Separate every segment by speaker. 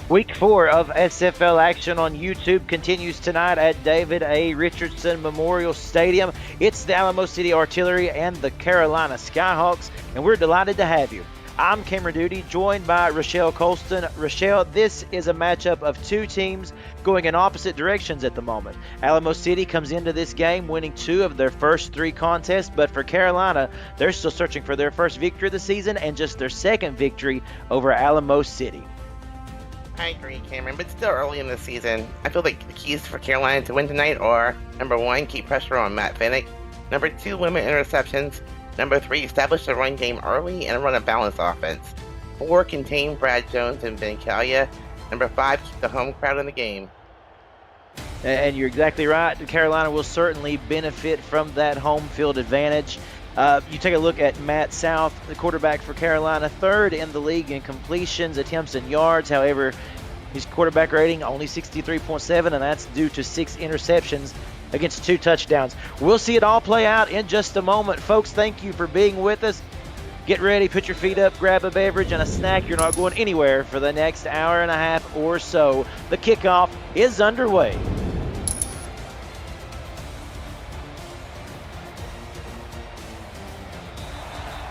Speaker 1: Week 4 of SFL action on YouTube continues tonight at David A. Richardson Memorial Stadium. It's the Alamo City Artillery and the Carolina Skyhawks, and we're delighted to have you. I'm Cameron Duty, joined by Rochelle Colston. Rochelle, this is a matchup of two teams going in opposite directions at the moment. Alamo City comes into this game winning 2 of their first 3 contests, but for Carolina, they're still searching for their first victory of the season and just their second victory over Alamo City.
Speaker 2: I agree, Cameron, but still early in the season. I feel like the keys for Carolina to win tonight are, number 1, keep pressure on Matt Finnick. Number 2, limit interceptions. Number 3, establish the run game early and run a balanced offense. 4, contain Brad Jones and Ben Kalia. Number 5, keep the home crowd in the game.
Speaker 1: And you're exactly right. Carolina will certainly benefit from that home field advantage. You take a look at Matt South, the quarterback for Carolina, 3rd in the league in completions, attempts, and yards. However, his quarterback rating only 63.7, and that's due to 6 interceptions against 2 touchdowns. We'll see it all play out in just a moment. Folks, thank you for being with us. Get ready, put your feet up, grab a beverage and a snack. You're not going anywhere for the next hour and a half or so. The kickoff is underway.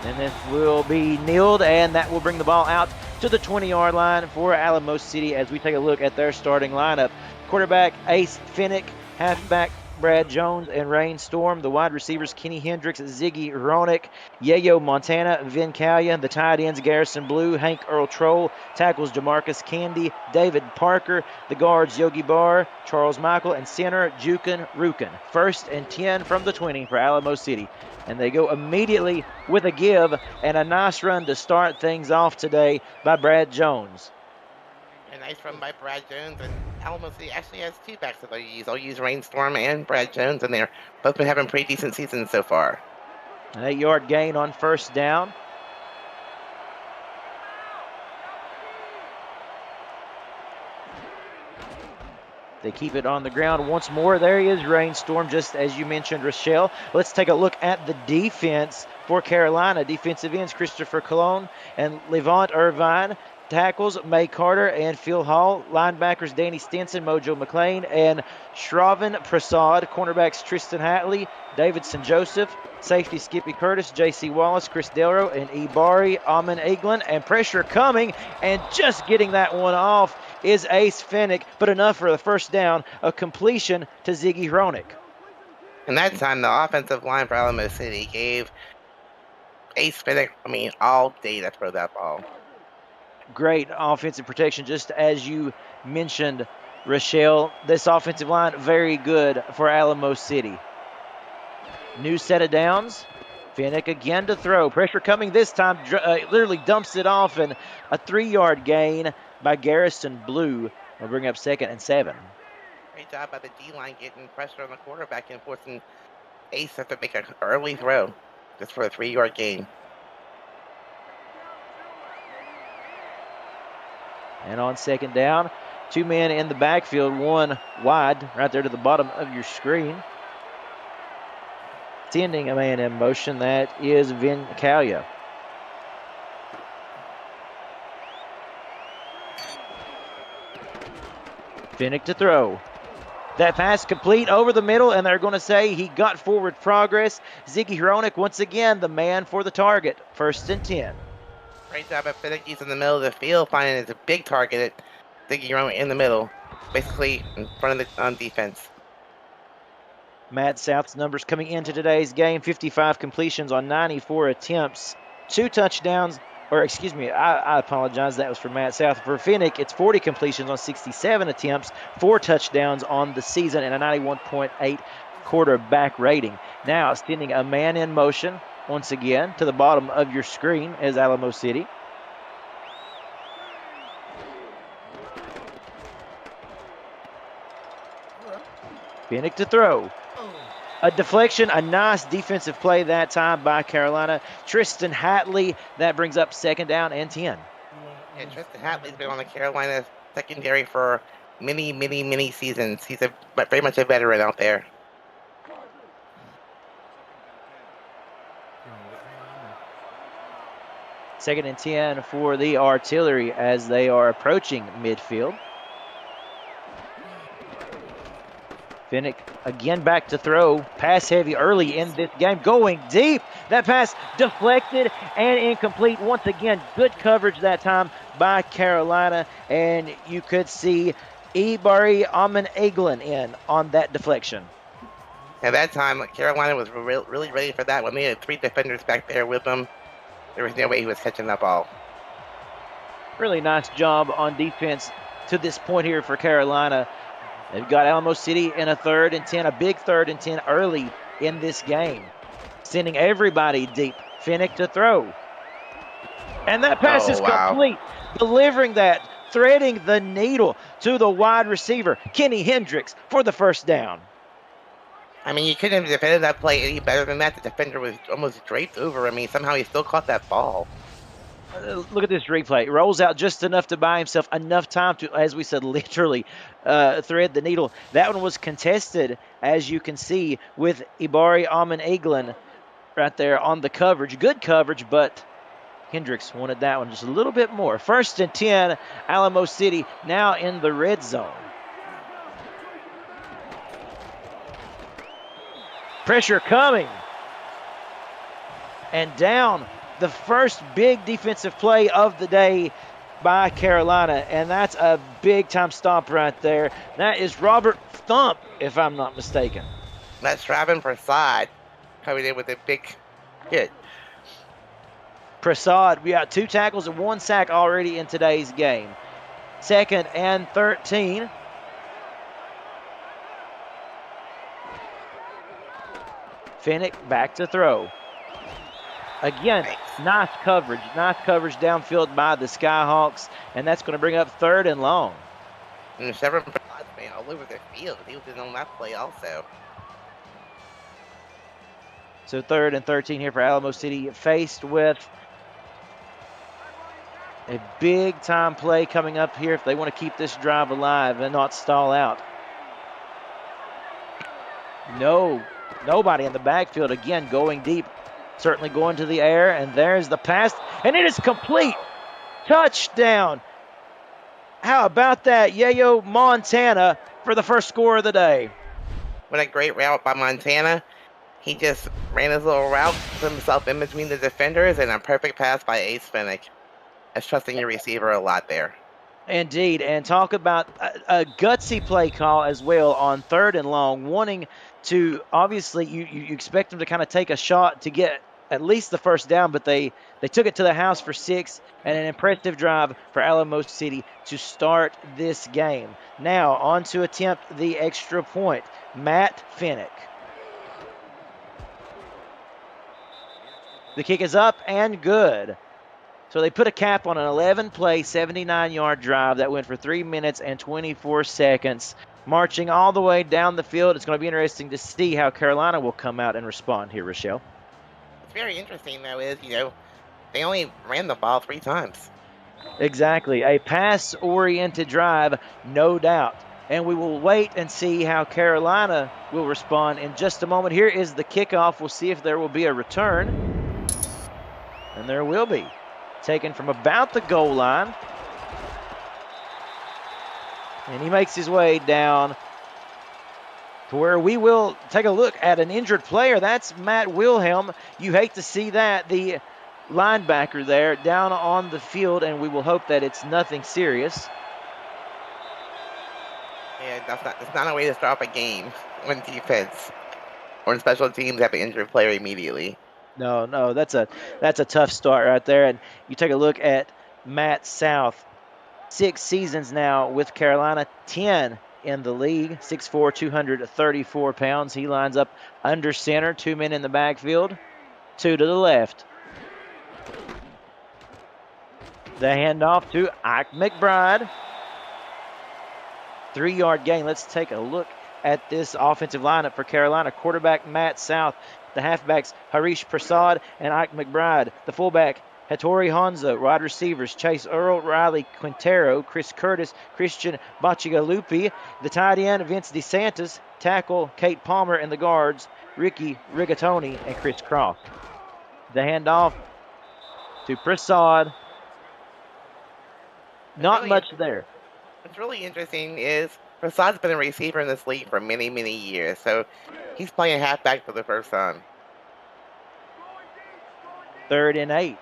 Speaker 1: And this will be kneeled, and that will bring the ball out to the 20-yard line for Alamo City as we take a look at their starting lineup. Quarterback Ace Finnick, halfback Brad Jones and Rain Storm. The wide receivers Kenny Hendricks, Ziggy Ronick, Yayo Montana, Vin Kalia. The tight ends Garrison Blue, Hank Earl Troll. Tackles Jamarcus Candy, David Parker. The guards Yogi Barr, Charles Michael, and center Jukin Rukin. 1st and 10 from the 20 for Alamo City. And they go immediately with a give and a nice run to start things off today by Brad Jones.
Speaker 2: A nice run by Brad Jones, and Alamo City actually has 2 backs that they'll use. They'll use Rainstorm and Brad Jones, and they're both been having pretty decent seasons so far.
Speaker 1: An 8-yard gain on 1st down. They keep it on the ground once more. There he is, Rainstorm, just as you mentioned, Rochelle. Let's take a look at the defense for Carolina. Defensive ends Christopher Cologne and Levant Irvine. Tackles May Carter and Phil Hall. Linebackers Danny Stinson, Mojo McLean, and Shravan Prasad. Cornerbacks Tristan Hatley, Davidson Joseph. Safety Skippy Curtis, J.C. Wallace, Chris Delro, and E. Bari, Amin Eglin. And pressure coming, and just getting that one off is Ace Finnick, but enough for the 1st down, a completion to Ziggy Ronick.
Speaker 2: And that time, the offensive line for Alamo City gave Ace Finnick, all day to throw that ball.
Speaker 1: Great offensive protection, just as you mentioned, Rochelle. This offensive line, very good for Alamo City. New set of downs. Finnick again to throw. Pressure coming this time, literally dumps it off, and a 3-yard gain by Garrison Blue will bring up 2nd and 7.
Speaker 2: Great job by the D-line getting pressure on the quarterback and forcing Ace to make an early throw just for a 3-yard gain.
Speaker 1: And on 2nd down, 2 men in the backfield, 1 wide, right there to the bottom of your screen. Sending a man in motion, that is Vin Kalia. Finnick to throw. That pass complete over the middle, and they're going to say he got forward progress. Ziggy Ronick, once again, the man for the target. 1st and 10.
Speaker 2: Great job at Finnick. He's in the middle of the field, finding it's a big target at Ziggy Ronick in the middle, basically in front of the defense.
Speaker 1: Matt South's numbers coming into today's game, 55 completions on 94 attempts, 2 touchdowns. Or excuse me, I apologize. That was for Matt South. For Finnick, it's 40 completions on 67 attempts, 4 touchdowns on the season, and a 91.8 quarterback rating. Now sending a man in motion once again to the bottom of your screen is Alamo City. Finnick to throw. A deflection, a nice defensive play that time by Carolina. Tristan Hatley, that brings up 2nd down and 10.
Speaker 2: Yeah, Tristan Hatley's been on the Carolina secondary for many seasons. He's very much a veteran out there.
Speaker 1: 2nd and 10 for the artillery as they are approaching midfield. Finnick again back to throw. Pass heavy early in this game. Going deep. That pass deflected and incomplete. Once again, good coverage that time by Carolina. And you could see Ibari Aman Eglin in on that deflection.
Speaker 2: At that time, Carolina was really ready for that. When they had 3 defenders back there with them, there was no way he was catching that ball.
Speaker 1: Really nice job on defense to this point here for Carolina. They've got Alamo City in a 3rd and 10, a big 3rd and 10 early in this game. Sending everybody deep. Finnick to throw. And that pass is complete. Delivering that, threading the needle to the wide receiver, Kenny Hendricks, for the first down.
Speaker 2: I mean, you couldn't have defended that play any better than that. The defender was almost draped over him. Somehow he still caught that ball.
Speaker 1: Look at this replay. Rolls out just enough to buy himself enough time to, as we said, literally thread the needle. That one was contested, as you can see, with Ibari Aman Eglin right there on the coverage. Good coverage, but Hendricks wanted that one just a little bit more. 1st and 10, Alamo City now in the red zone. Pressure coming. And down. The first big defensive play of the day by Carolina, and that's a big-time stop right there. That is Robert Thump, if I'm not mistaken.
Speaker 2: That's Ravin Prasad coming in with a big hit.
Speaker 1: Prasad, we got 2 tackles and 1 sack already in today's game. 2nd and 13. Finnick back to throw. Again, nice coverage downfield by the Skyhawks, and that's going to bring up 3rd and long.
Speaker 2: And Severin Prasad, man, all over the field. He was in on that play also.
Speaker 1: So 3rd and 13 here for Alamo City, faced with a big-time play coming up here if they want to keep this drive alive and not stall out. Nobody in the backfield, again, going deep. Certainly going to the air, and there's the pass, and it is complete. Touchdown. How about that, Yayo Montana for the first score of the day?
Speaker 2: What a great route by Montana. He just ran his little route, put himself in between the defenders, and a perfect pass by Ace Finnick. That's trusting your receiver a lot there.
Speaker 1: Indeed, and talk about a gutsy play call as well on 3rd and long, wanting to, obviously, you expect them to kind of take a shot to get at least the first down, but they took it to the house for 6, and an impressive drive for Alamo City to start this game. Now, on to attempt the extra point, Matt Finnick. The kick is up and good. So they put a cap on an 11-play, 79-yard drive that went for 3 minutes and 24 seconds, marching all the way down the field. It's going to be interesting to see how Carolina will come out and respond here, Rochelle.
Speaker 2: What's very interesting, though, is, they only ran the ball 3 times.
Speaker 1: Exactly. A pass-oriented drive, no doubt. And we will wait and see how Carolina will respond in just a moment. Here is the kickoff. We'll see if there will be a return. And there will be. Taken from about the goal line. And he makes his way down to where we will take a look at an injured player. That's Matt Wilhelm. You hate to see that. The linebacker there down on the field, and we will hope that it's nothing serious.
Speaker 2: Yeah, that's not a way to start off a game when defense or in special teams have an injured player immediately.
Speaker 1: No, that's a tough start right there. And you take a look at Matt South, 6 seasons now with Carolina, 10 in the league, 6'4", 234 pounds. He lines up under center, 2 men in the backfield, 2 to the left. The handoff to Ike McBride. 3-yard gain. Let's take a look at this offensive lineup for Carolina. Quarterback Matt South. The halfbacks Harish Prasad and Ike McBride. The fullback Hattori Hanzo. Wide receivers Chase Earl, Riley Quintero, Chris Curtis, Christian Bacigalupi. The tight end Vince DeSantis. Tackle Kate Palmer, and the guards Ricky Rigatoni and Chris Croft. The handoff to Prasad. Not
Speaker 2: Really,
Speaker 1: much there.
Speaker 2: what's really interesting is Prasad's been a receiver in this league for many, many years, so he's playing halfback for the first time.
Speaker 1: 3rd and 8.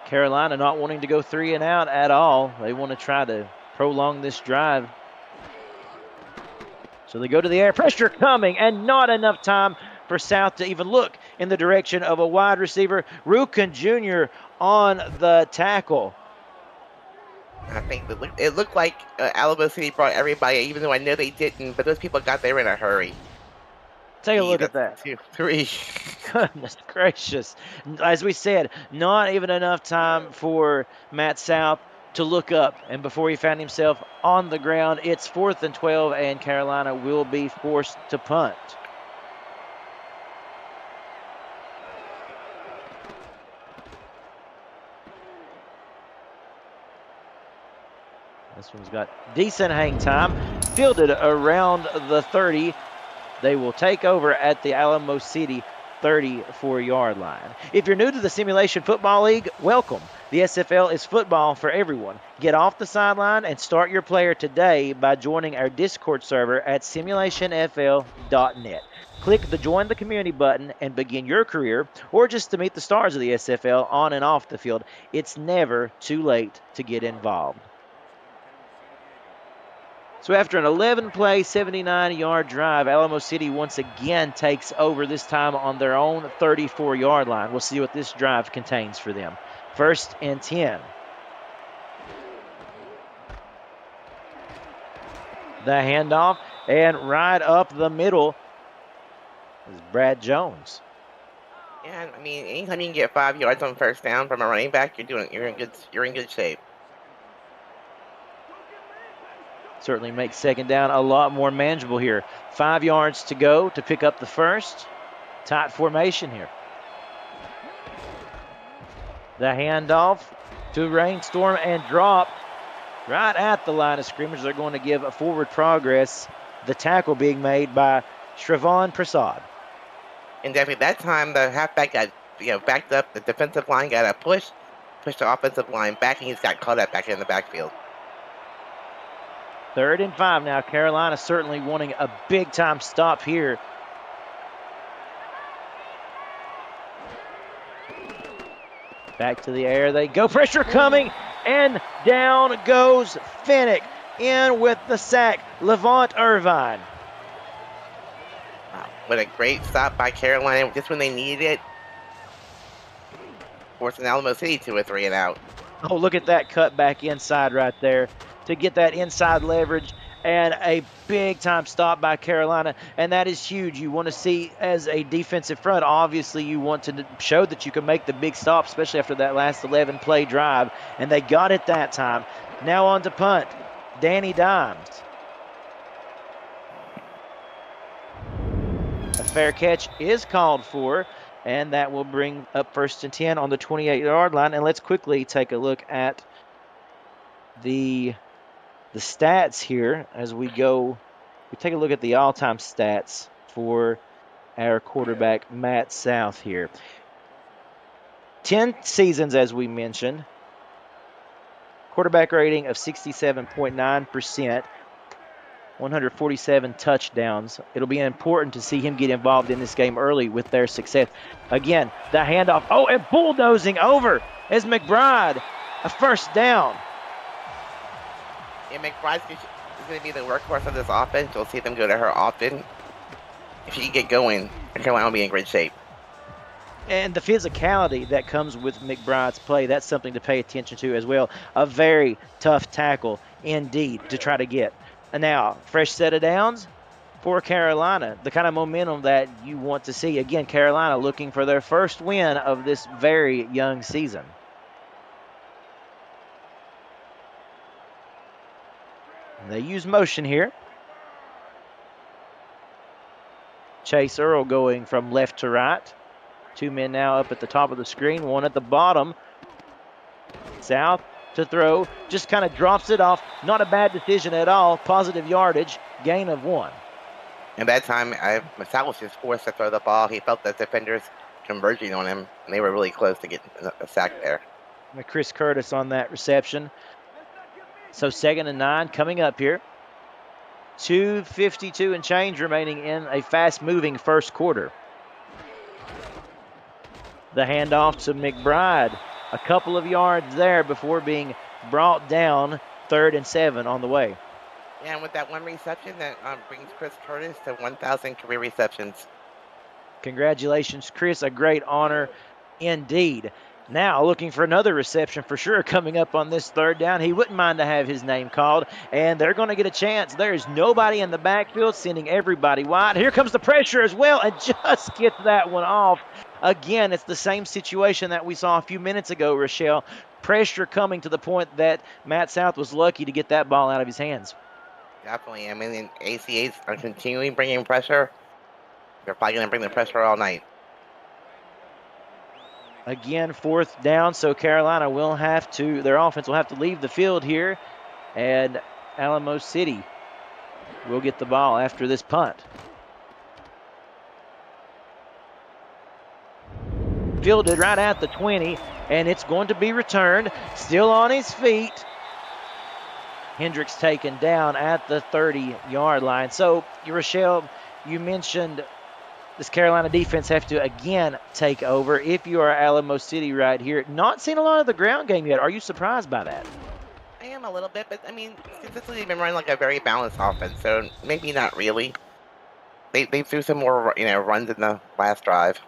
Speaker 1: Carolina not wanting to go 3 and out at all. They want to try to prolong this drive. So they go to the air. Pressure coming, and not enough time for South to even look in the direction of a wide receiver. Rukin Jr. on the tackle.
Speaker 2: I think it looked like Alamo City brought everybody, even though I know they didn't, but those people got there in a hurry.
Speaker 1: Take a look at that.
Speaker 2: 2, 3.
Speaker 1: Goodness gracious. As we said, not even enough time for Matt South to look up. And before he found himself on the ground, it's 4th and 12, and Carolina will be forced to punt. This one's got decent hang time. Fielded around the 30. They will take over at the Alamo City 34-yard line. If you're new to the Simulation Football League, welcome. The SFL is football for everyone. Get off the sideline and start your player today by joining our Discord server at simulationfl.net. Click the Join the Community button and begin your career, or just to meet the stars of the SFL on and off the field. It's never too late to get involved. So after an 11-play, 79-yard drive, Alamo City once again takes over, this time on their own 34-yard line. We'll see what this drive contains for them. 1st and 10. The handoff, and right up the middle is Brad Jones.
Speaker 2: Yeah, I mean, anytime you can get 5 yards on first down from a running back, you're in good shape.
Speaker 1: Certainly makes 2nd down a lot more manageable here. 5 yards to go to pick up the first. Tight formation here. The handoff to Rainstorm, and drop right at the line of scrimmage. They're going to give a forward progress. The tackle being made by Shravon Prasad.
Speaker 2: And definitely that time the halfback got backed up. The defensive line got a push the offensive line back, and he's got caught up back in the backfield.
Speaker 1: 3rd and 5 now. Carolina certainly wanting a big-time stop here. Back to the air they go. Pressure coming, and down goes Finnick. In with the sack, Levant Irvine.
Speaker 2: Wow, what a great stop by Carolina, just when they needed it. Forcing Alamo City to a 3 and out.
Speaker 1: Oh, look at that cut back inside right there to get that inside leverage, and a big-time stop by Carolina, and that is huge. You want to see, as a defensive front, obviously you want to show that you can make the big stop, especially after that last 11-play drive, and they got it that time. Now on to punt, Danny Dimes. A fair catch is called for, and that will bring up 1st and 10 on the 28-yard line. And let's quickly take a look at the stats here as we go. We take a look at the all-time stats for our quarterback, Matt South here. 10 seasons, as we mentioned. Quarterback rating of 67.9%. 147 touchdowns. It'll be important to see him get involved in this game early with their success. Again, the handoff. Oh, and bulldozing over as McBride. A 1st down.
Speaker 2: Yeah, McBride's going to be the workhorse of this offense. You'll see them go to her often. If she can get going, Carolina will be in great shape.
Speaker 1: And the physicality that comes with McBride's play, that's something to pay attention to as well. A very tough tackle indeed to try to get. And now, fresh set of downs for Carolina. The kind of momentum that you want to see. Again, Carolina looking for their first win of this very young season. And they use motion here. Chase Earl going from left to right. 2 men now up at the top of the screen, 1 at the bottom. South to throw, just kind of drops it off. Not a bad decision at all. Positive yardage, gain of 1.
Speaker 2: And that time, South was just forced to throw the ball. He felt the defenders converging on him, and they were really close to getting a sack there.
Speaker 1: Chris Curtis on that reception. So 2nd and 9 coming up here. 2:52 and change remaining in a fast-moving first quarter. The handoff to McBride. A couple of yards there before being brought down. 3rd and 7 on the way.
Speaker 2: Yeah, and with that one reception, that brings Chris Curtis to 1,000 career receptions.
Speaker 1: Congratulations, Chris. A great honor indeed. Now looking for another reception for sure coming up on this 3rd down. He wouldn't mind to have his name called, and they're going to get a chance. There's nobody in the backfield, sending everybody wide. Here comes the pressure as well, and just gets that one off. Again, it's the same situation that we saw a few minutes ago, Rochelle. Pressure coming to the point that Matt South was lucky to get that ball out of his hands.
Speaker 2: Definitely. I mean, ACAs are continuing bringing pressure. They're probably going to bring the pressure all night.
Speaker 1: Again, 4th down, so Carolina will have to, their offense will have to leave the field here, and Alamo City will get the ball after this punt. Fielded right at the 20, and it's going to be returned. Still on his feet. Hendricks taken down at the 30-yard line. So, Rochelle, you mentioned this Carolina defense have to again take over. If you are Alamo City right here, not seen a lot of the ground game yet. Are you surprised by that?
Speaker 2: I am a little bit, but I mean, consistently they've been running like a very balanced offense, so maybe not really. They threw some more runs in the last drive.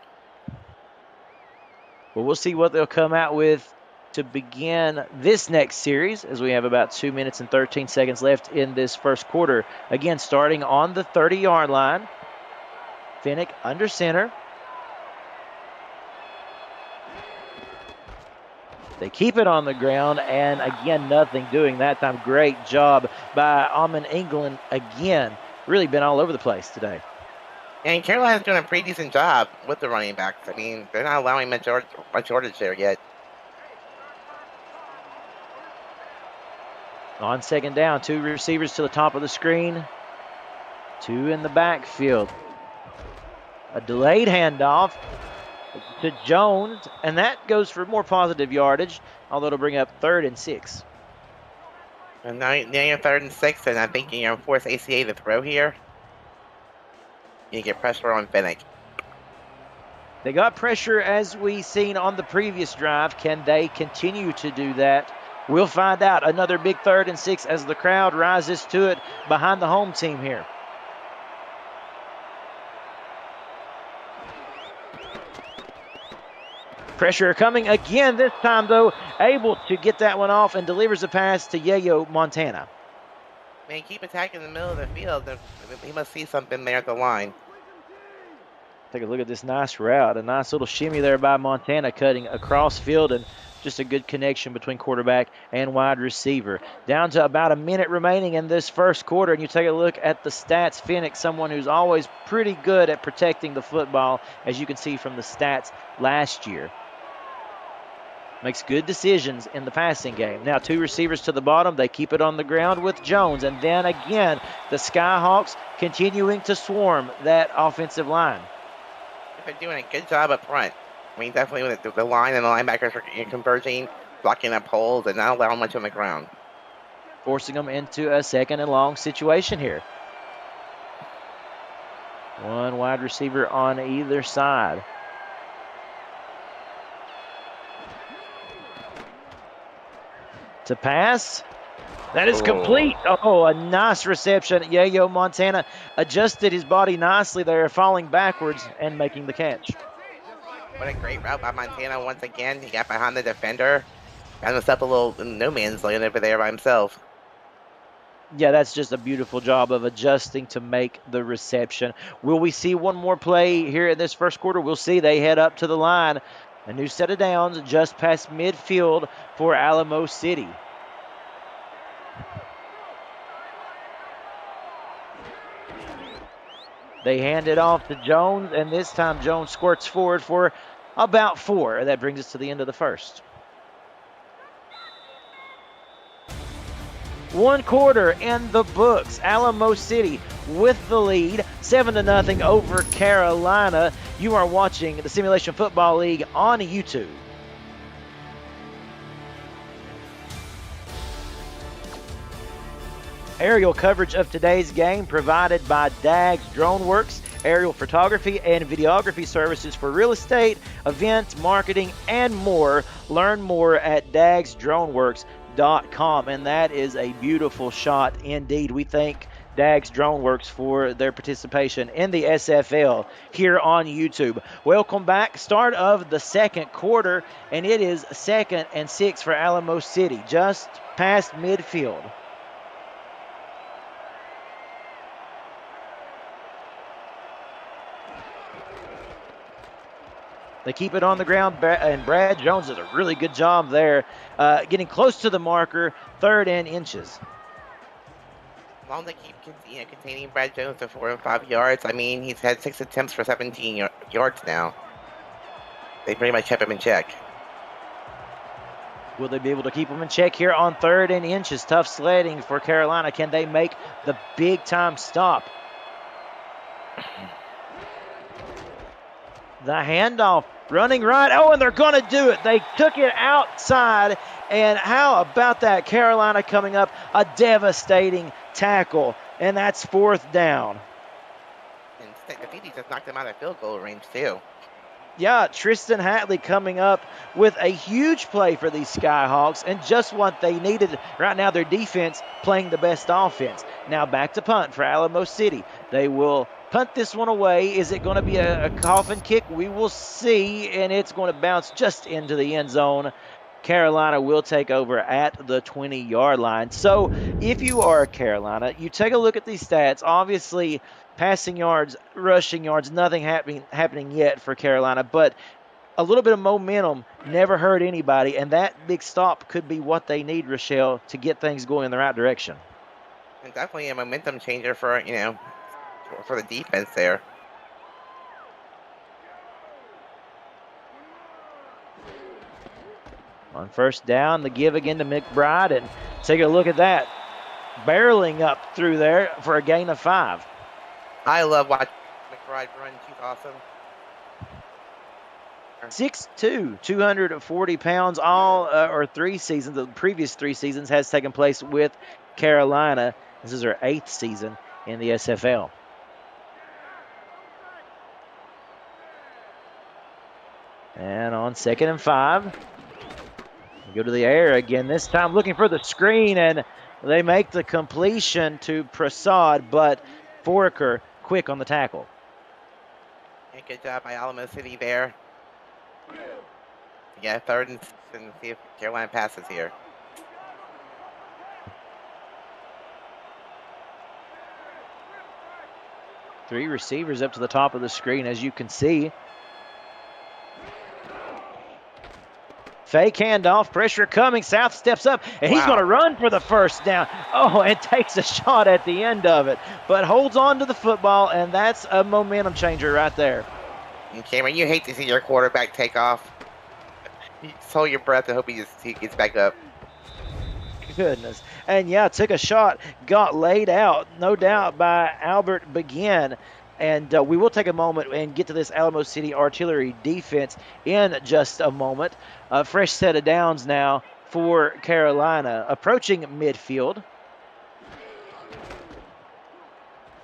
Speaker 1: Well, we'll see what they'll come out with to begin this next series, as we have about 2 minutes and 13 seconds left in this first quarter. Again, starting on the 30-yard line. Finnick under center. They keep it on the ground, and again, nothing doing that time. Great job by Amon England again. Really been all over the place today.
Speaker 2: And Carolina's doing a pretty decent job with the running backs. I mean, they're not allowing much shortage there yet.
Speaker 1: On 2nd down, 2 receivers to the top of the screen. 2 in the backfield. A delayed handoff to Jones, and that goes for more positive yardage, although it'll bring up 3rd and 6.
Speaker 2: And now you're 3rd and 6, and I think you're going to force ACA to throw here. You get pressure on Finnick.
Speaker 1: They got pressure as we seen on the previous drive. Can they continue to do that? We'll find out. Another big 3rd and 6 as the crowd rises to it behind the home team here. Pressure coming again, this time though, able to get that one off and delivers a pass to Yayo Montana.
Speaker 2: Man, keep attacking the middle of the field. He must see something there at the line.
Speaker 1: Take a look at this nice route. A nice little shimmy there by Montana cutting across field, and just a good connection between quarterback and wide receiver. Down to about a minute remaining in this first quarter, and you take a look at the stats. Finnick, someone who's always pretty good at protecting the football, as you can see from the stats last year. Makes good decisions in the passing game. Now 2 receivers to the bottom. They keep it on the ground with Jones. And then again, the Skyhawks continuing to swarm that offensive line.
Speaker 2: They're doing a good job up front. I mean, definitely with the line and the linebackers are converging, blocking up holes, and not allowing much on the ground.
Speaker 1: Forcing them into a 2nd and long situation here. 1 wide receiver on either side. To pass. That is complete. Oh, a nice reception. Yayo Montana adjusted his body nicely there, falling backwards and making the catch.
Speaker 2: What a great route by Montana once again. He got behind the defender. Got himself a little no man's land over there by himself.
Speaker 1: Yeah, that's just a beautiful job of adjusting to make the reception. Will we see one more play here in this first quarter? We'll see. They head up to the line. A new set of downs just past midfield for Alamo City. They hand it off to Jones, and this time Jones squirts forward for about 4. That brings us to the end of the first. 1 quarter in the books. Alamo City with the lead, 7-0 over Carolina. You are watching the Simulation Football League on YouTube. Aerial coverage of today's game provided by DAGS DroneWorks, aerial photography and videography services for real estate, events, marketing, and more. Learn more at dagsdroneworks.com. And that is a beautiful shot indeed. We thank DAGS DroneWorks for their participation in the SFL here on YouTube. Welcome back. Start of the second quarter, and it is 2nd and 6 for Alamo City, just past midfield. They keep it on the ground, and Brad Jones does a really good job there, getting close to the marker, 3rd and inches.
Speaker 2: As long as they keep containing Brad Jones to 4 and 5 yards, I mean, he's had 6 attempts for 17 yards now. They pretty much kept him in check.
Speaker 1: Will they be able to keep him in check here on 3rd and inches? Tough sledding for Carolina. Can they make the big-time stop? The handoff, running right. Oh, and they're going to do it. They took it outside. And how about that? Carolina coming up, a devastating tackle. And that's 4th down.
Speaker 2: And the Feety just knocked him out of field goal range, too.
Speaker 1: Yeah, Tristan Hatley coming up with a huge play for these Skyhawks and just what they needed. Right now, their defense playing the best offense. Now back to punt for Alamo City. They will punt this one away. Is it going to be a coffin kick? We will see, and it's going to bounce just into the end zone. Carolina will take over at the 20-yard line. So if you are Carolina, you take a look at these stats. Obviously, passing yards, rushing yards, nothing happening yet for Carolina, but a little bit of momentum never hurt anybody, and that big stop could be what they need, Rochelle, to get things going in the right direction.
Speaker 2: And definitely a momentum changer for, for the defense there.
Speaker 1: On 1st down, the give again to McBride, and take a look at that. Barreling up through there for a gain of 5.
Speaker 2: I love watching McBride run. She's awesome.
Speaker 1: 6'2", 240 pounds, or 3 seasons. The previous 3 seasons has taken place with Carolina. This is her 8th season in the SFL. And on 2nd and 5, go to the air again, this time looking for the screen, and they make the completion to Prasad, but Foraker quick on the tackle.
Speaker 2: Yeah, good job by Alamo City there. Yeah, 3rd and see if Carolina passes here.
Speaker 1: Three receivers up to the top of the screen, as you can see. Fake handoff, pressure coming. South steps up, and he's going to run for the 1st down. Oh, and takes a shot at the end of it, but holds on to the football, and that's a momentum changer right there.
Speaker 2: And Cameron, you hate to see your quarterback take off. You just hold your breath and hope he gets back up.
Speaker 1: Goodness. And yeah, took a shot, got laid out, no doubt, by Albert Begin. And we will take a moment and get to this Alamo City artillery defense in just a moment. A fresh set of downs now for Carolina, approaching midfield.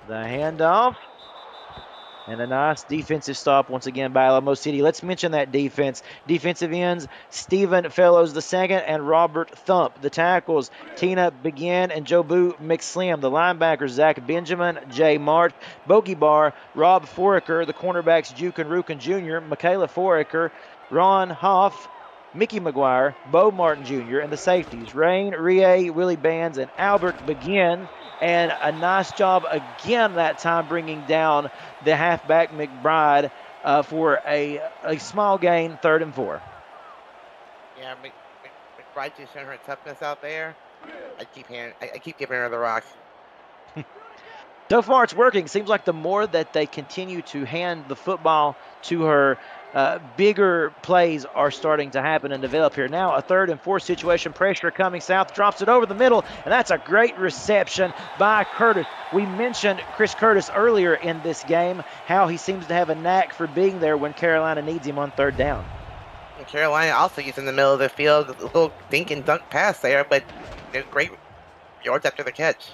Speaker 1: The handoff. And a nice defensive stop once again by Alamo City. Let's mention that defense. Defensive ends, Stephen Fellows II and Robert Thump. The tackles, Tina Begin and Jobu McSlim. The linebackers, Zach Benjamin, Jay Mart, Bogey Bar, Rob Foraker. The cornerbacks, Jukin Rukin Jr., Michaela Foraker, Ron Hoff, Mickey McGuire, Bo Martin Jr., and the safeties, Rain, Rie, Willie Bands, and Albert Begin. And a nice job again that time bringing down the halfback McBride for a small gain, 3rd and 4.
Speaker 2: Yeah, McBride just showing her toughness out there. I keep giving her the rock.
Speaker 1: So far it's working. Seems like the more that they continue to hand the football to her, bigger plays are starting to happen and develop here. Now a 3rd and 4 situation, pressure coming south, drops it over the middle, and that's a great reception by Curtis. We mentioned Chris Curtis earlier in this game, how he seems to have a knack for being there when Carolina needs him on 3rd down.
Speaker 2: And Carolina also gets in the middle of the field, a little dink and dunk pass there, but they're great yards after the catch.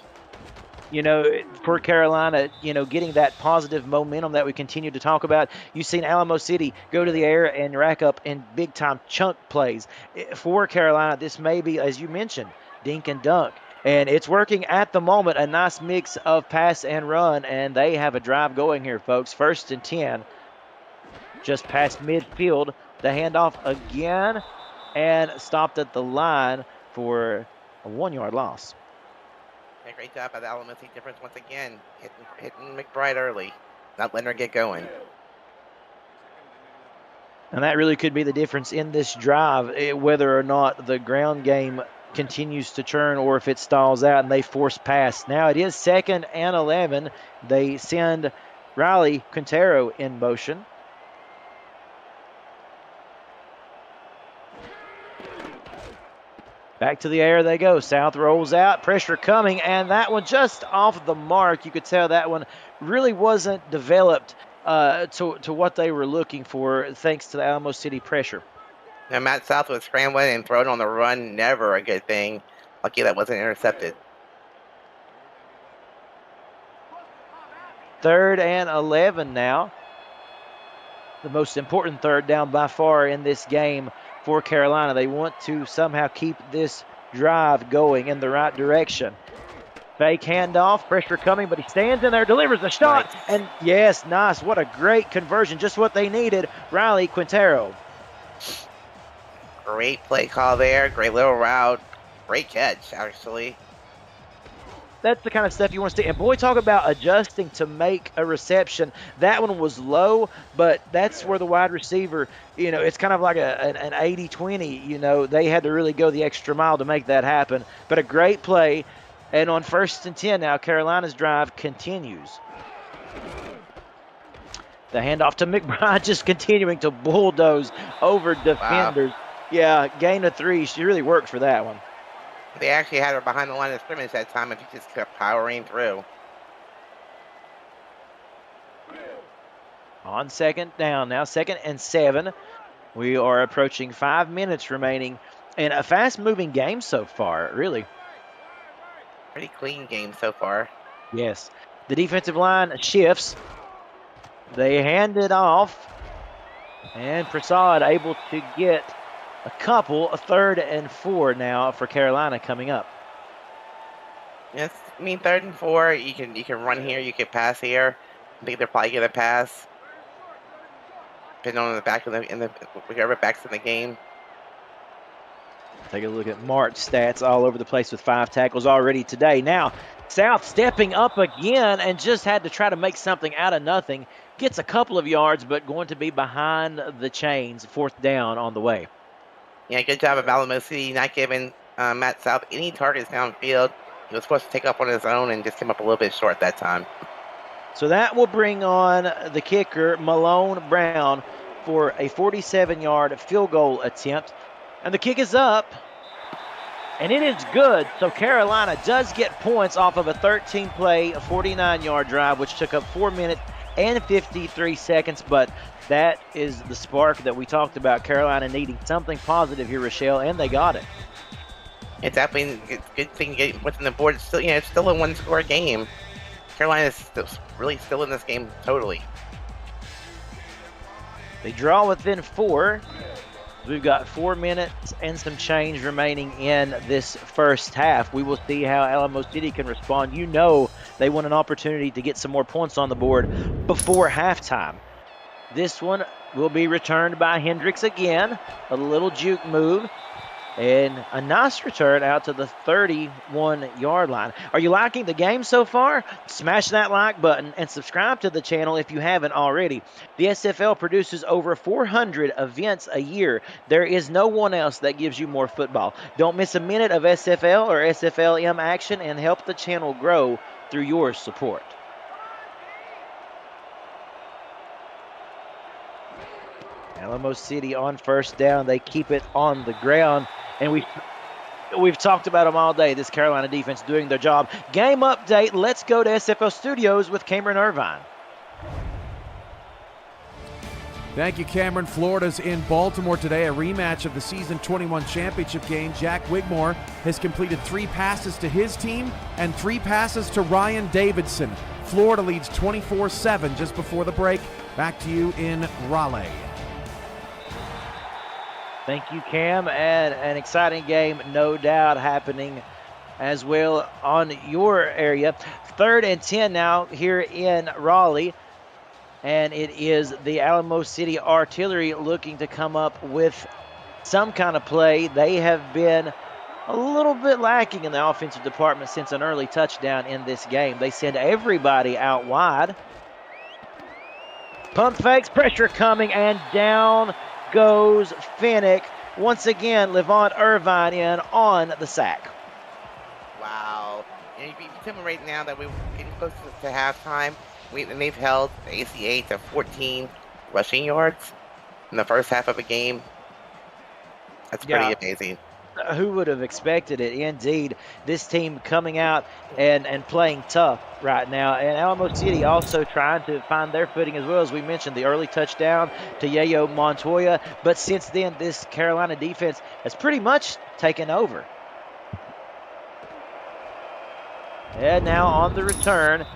Speaker 1: You know, for Carolina, you know, getting that positive momentum that we continue to talk about. You've seen Alamo City go to the air and rack up in big-time chunk plays. For Carolina, this may be, as you mentioned, dink and dunk. And it's working at the moment, a nice mix of pass and run, and they have a drive going here, folks. 1st and 10, just past midfield. The handoff again, and stopped at the line for a 1-yard loss.
Speaker 2: Yeah, great job by the Alamo City difference once again, hitting McBride early, not letting her get going.
Speaker 1: And that really could be the difference in this drive, whether or not the ground game continues to churn or if it stalls out and they force pass. Now it is 2nd and 11. They send Riley Quintero in motion. Back to the air they go. South rolls out. Pressure coming, and that one just off the mark. You could tell that one really wasn't developed to what they were looking for, thanks to the Alamo City pressure.
Speaker 2: Now, Matt South was scrambling and throwing on the run. Never a good thing. Lucky that wasn't intercepted.
Speaker 1: 3rd and 11 now. The most important 3rd down by far in this game for Carolina. They want to somehow keep this drive going in the right direction. Fake handoff, pressure coming, but he stands in there, delivers a shot,
Speaker 2: nice.
Speaker 1: And yes, nice. What a great conversion, just what they needed. Riley Quintero.
Speaker 2: Great play call there, great little route, great catch, actually.
Speaker 1: That's the kind of stuff you want to see. And boy, talk about adjusting to make a reception. That one was low, but that's where the wide receiver, you know, it's kind of like an 80-20. You know, they had to really go the extra mile to make that happen. But a great play. And on 1st and 10 now, Carolina's drive continues. The handoff to McBride, just continuing to bulldoze over defenders. Wow. Yeah, gain of 3. She really worked for that one.
Speaker 2: They actually had her behind the line of scrimmage that time, and she just kept powering through.
Speaker 1: On 2nd down now, 2nd and 7. We are approaching 5 minutes remaining, and a fast-moving game so far, really.
Speaker 2: Pretty clean game so far.
Speaker 1: Yes. The defensive line shifts. They hand it off, and Prasad able to get a 3rd and 4 now for Carolina coming up.
Speaker 2: Yes, I mean 3rd and 4. You can run here, you can pass here. I think they're probably gonna pass. Depending on the back of whichever back's in the game.
Speaker 1: Take a look at Mart's stats all over the place with 5 tackles already today. Now South stepping up again and just had to try to make something out of nothing. Gets a couple of yards, but going to be behind the chains. 4th down on the way.
Speaker 2: Yeah, good job of Alamo City not giving Matt South any targets downfield. He was supposed to take up on his own and just came up a little bit short that time.
Speaker 1: So that will bring on the kicker, Malone Brown, for a 47-yard field goal attempt. And the kick is up, and it is good. So Carolina does get points off of a 13-play, 49-yard drive, which took up 4 minutes and 53 seconds. But that is the spark that we talked about, Carolina needing something positive here, Rochelle, and they got it.
Speaker 2: It's definitely a good thing getting within the board. It's still, it's still a 1-score game. Carolina is really still in this game totally.
Speaker 1: They draw within 4. We've got 4 minutes and some change remaining in this first half. We will see how Alamo City can respond. You know they want an opportunity to get some more points on the board before halftime. This one will be returned by Hendricks again. A little juke move. And a nice return out to the 31-yard line. Are you liking the game so far? Smash that like button and subscribe to the channel if you haven't already. The SFL produces over 400 events a year. There is no one else that gives you more football. Don't miss a minute of SFL or SFLM action and help the channel grow through your support. Alamo City on first down. They keep it on the ground, and we've talked about them all day. This Carolina defense doing their job. Game update. Let's go to SFL Studios with Cameron Irvine.
Speaker 3: Thank you, Cameron. Florida's in Baltimore today, a rematch of the Season 21 championship game. Jack Wigmore has completed 3 passes to his team and 3 passes to Ryan Davidson. Florida leads 24-7 just before the break. Back to you in Raleigh.
Speaker 1: Thank you, Cam, and an exciting game, no doubt, happening as well on your area. 3rd and 10 now here in Raleigh. And it is the Alamo City Artillery looking to come up with some kind of play. They have been a little bit lacking in the offensive department since an early touchdown in this game. They send everybody out wide. Pump fakes, pressure coming, and down goes Finnick. Once again, Levant Irvine in on the sack.
Speaker 2: Wow. And you can tell me right now that we're getting close to halftime. And they've held ACA to 14 rushing yards in the first half of a game. That's pretty amazing.
Speaker 1: Who would have expected it? Indeed, this team coming out and playing tough right now. And Alamo City also trying to find their footing as well. As we mentioned, the early touchdown to Yayo Montoya. But since then, this Carolina defense has pretty much taken over. And now on the return.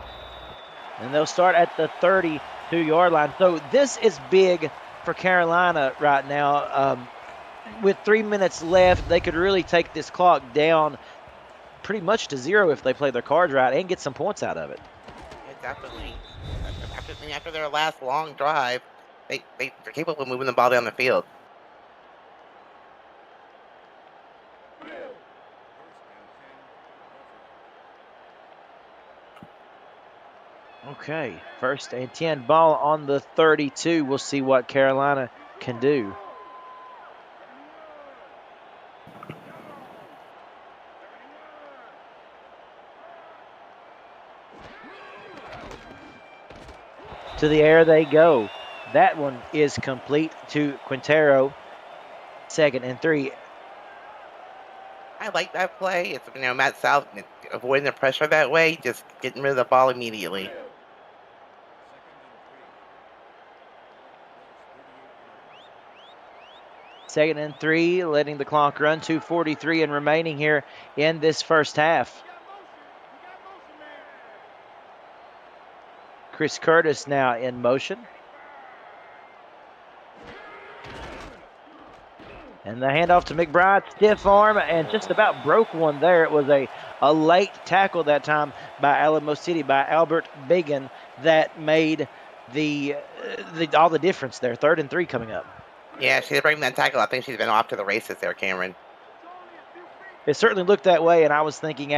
Speaker 1: And they'll start at the 32-yard line. So this is big for Carolina right now. With 3 minutes left, they could really take this clock down pretty much to 0 if they play their cards right and get some points out of it.
Speaker 2: Yeah, definitely. After their last long drive, they're capable of moving the ball down the field.
Speaker 1: Okay, 1st and 10, ball on the 32. We'll see what Carolina can do. To the air they go. That one is complete to Quintero. 2nd and 3.
Speaker 2: I like that play. It's, Matt South avoiding the pressure that way, just getting rid of the ball immediately.
Speaker 1: 2nd and 3, letting the clock run. 2:43 and remaining here in this first half. Chris Curtis now in motion. And the handoff to McBride, stiff arm, and just about broke one there. It was a late tackle that time by Alamo City, by Albert Biggin, that made all the difference there. 3rd and 3 coming up.
Speaker 2: Yeah, she's breaking that tackle. I think she's been off to the races there, Cameron.
Speaker 1: It certainly looked that way, and I was thinking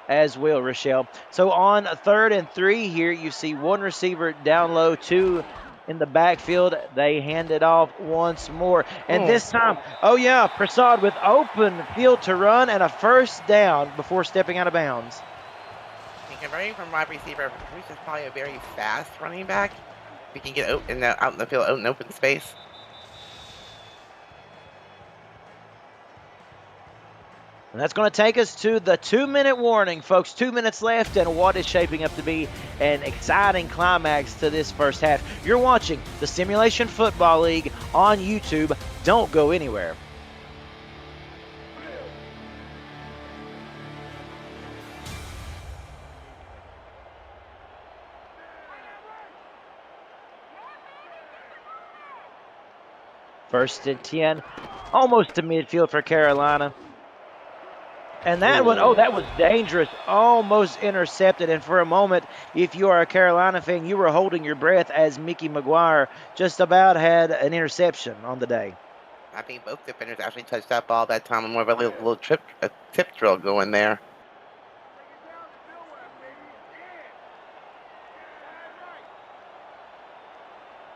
Speaker 1: as well, Rochelle. So on 3rd and 3 here, you see one receiver down low, 2 in the backfield. They hand it off once more. And this time, Prasad with open field to run and a first down before stepping out of bounds.
Speaker 2: Converting from wide receiver, Bruce is probably a very fast running back. We can get out in the field, out in open space.
Speaker 1: And that's going to take us to the 2-minute warning, folks. 2 minutes left, and what is shaping up to be an exciting climax to this first half. You're watching the Simulation Football League on YouTube. Don't go anywhere. First and 10, almost to midfield for Carolina. And that one, that was dangerous, almost intercepted. And for a moment, if you are a Carolina fan, you were holding your breath as Mickey McGuire just about had an interception on the day.
Speaker 2: I think both defenders actually touched that ball that time. More of a little tip drill going there.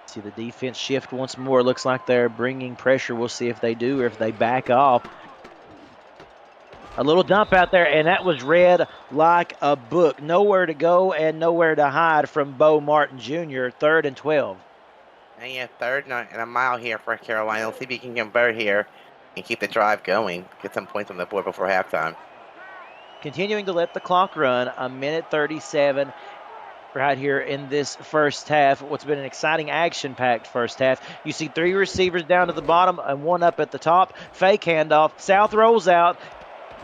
Speaker 1: See the defense shift once more. Looks like they're bringing pressure. We'll see if they do or if they back off. A little dump out there, and that was read like a book. Nowhere to go and nowhere to hide from Bo Martin Jr., 3rd and 12.
Speaker 2: And yeah, third and a mile here for Carolina. Let's see if he can convert here and keep the drive going. Get some points on the board before halftime.
Speaker 1: Continuing to let the clock run, 1:37 right here in this first half. What's been an exciting action-packed first half. You see 3 receivers down to the bottom and 1 up at the top. Fake handoff. South rolls out.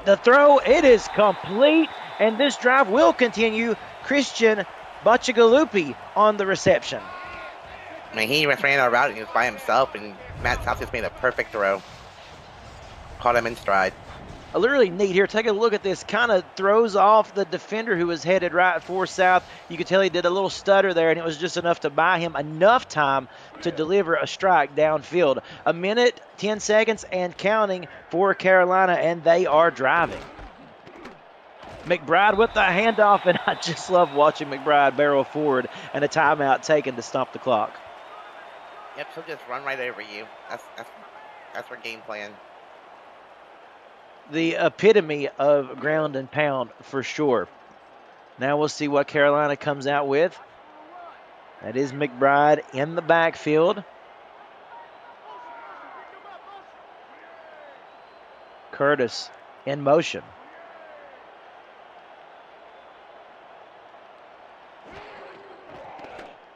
Speaker 1: The throw, it is complete, and this drive will continue. Christian Bachagalupi on the reception.
Speaker 2: I mean, he just ran our route and he was by himself, and Matt South just made a perfect throw. Caught him in stride.
Speaker 1: Really neat here. Take a look at this. Kind of throws off the defender who was headed right for South. You could tell he did a little stutter there, and it was just enough to buy him enough time to deliver a strike downfield. 1:10 seconds and counting for Carolina, and they are driving. McBride with the handoff, and I just love watching McBride barrel forward, and a timeout taken to stop the clock.
Speaker 2: Yep, he'll just run right over you. That's our game plan.
Speaker 1: The epitome of ground and pound for sure. Now we'll see what Carolina comes out with. That is McBride in the backfield. Curtis in motion.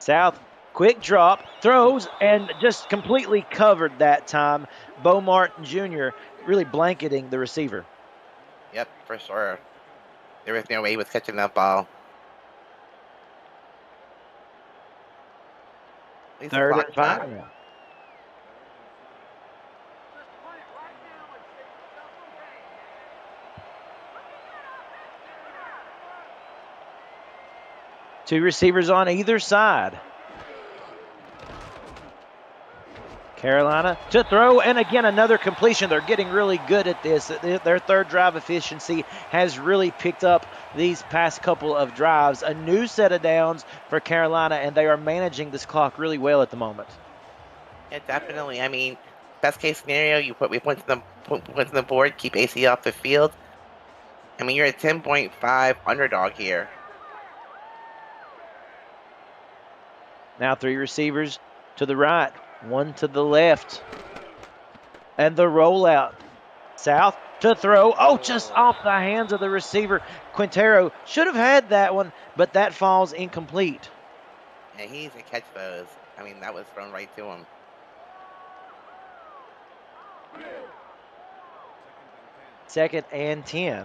Speaker 1: South, quick drop, throws, and just completely covered that time. Bo Martin Jr. really blanketing the receiver.
Speaker 2: Yep, for sure. There was no way he was catching that ball.
Speaker 1: 3rd and 5. Yeah. Two receivers on either side. Carolina to throw, and again another completion. They're getting really good at this. Their third drive efficiency has really picked up these past couple of drives. A new set of downs for Carolina, and they are managing this clock really well at the moment.
Speaker 2: Yeah, definitely. I mean, best case scenario, you put points on the board, keep AC off the field. I mean, you're a 10.5 underdog here.
Speaker 1: Now 3 receivers to the right, 1 to the left. And the rollout. South to throw. Oh, just off the hands of the receiver. Quintero should have had that one, but that falls incomplete.
Speaker 2: And he needs to catch those. I mean, that was thrown right to him.
Speaker 1: Second and 10.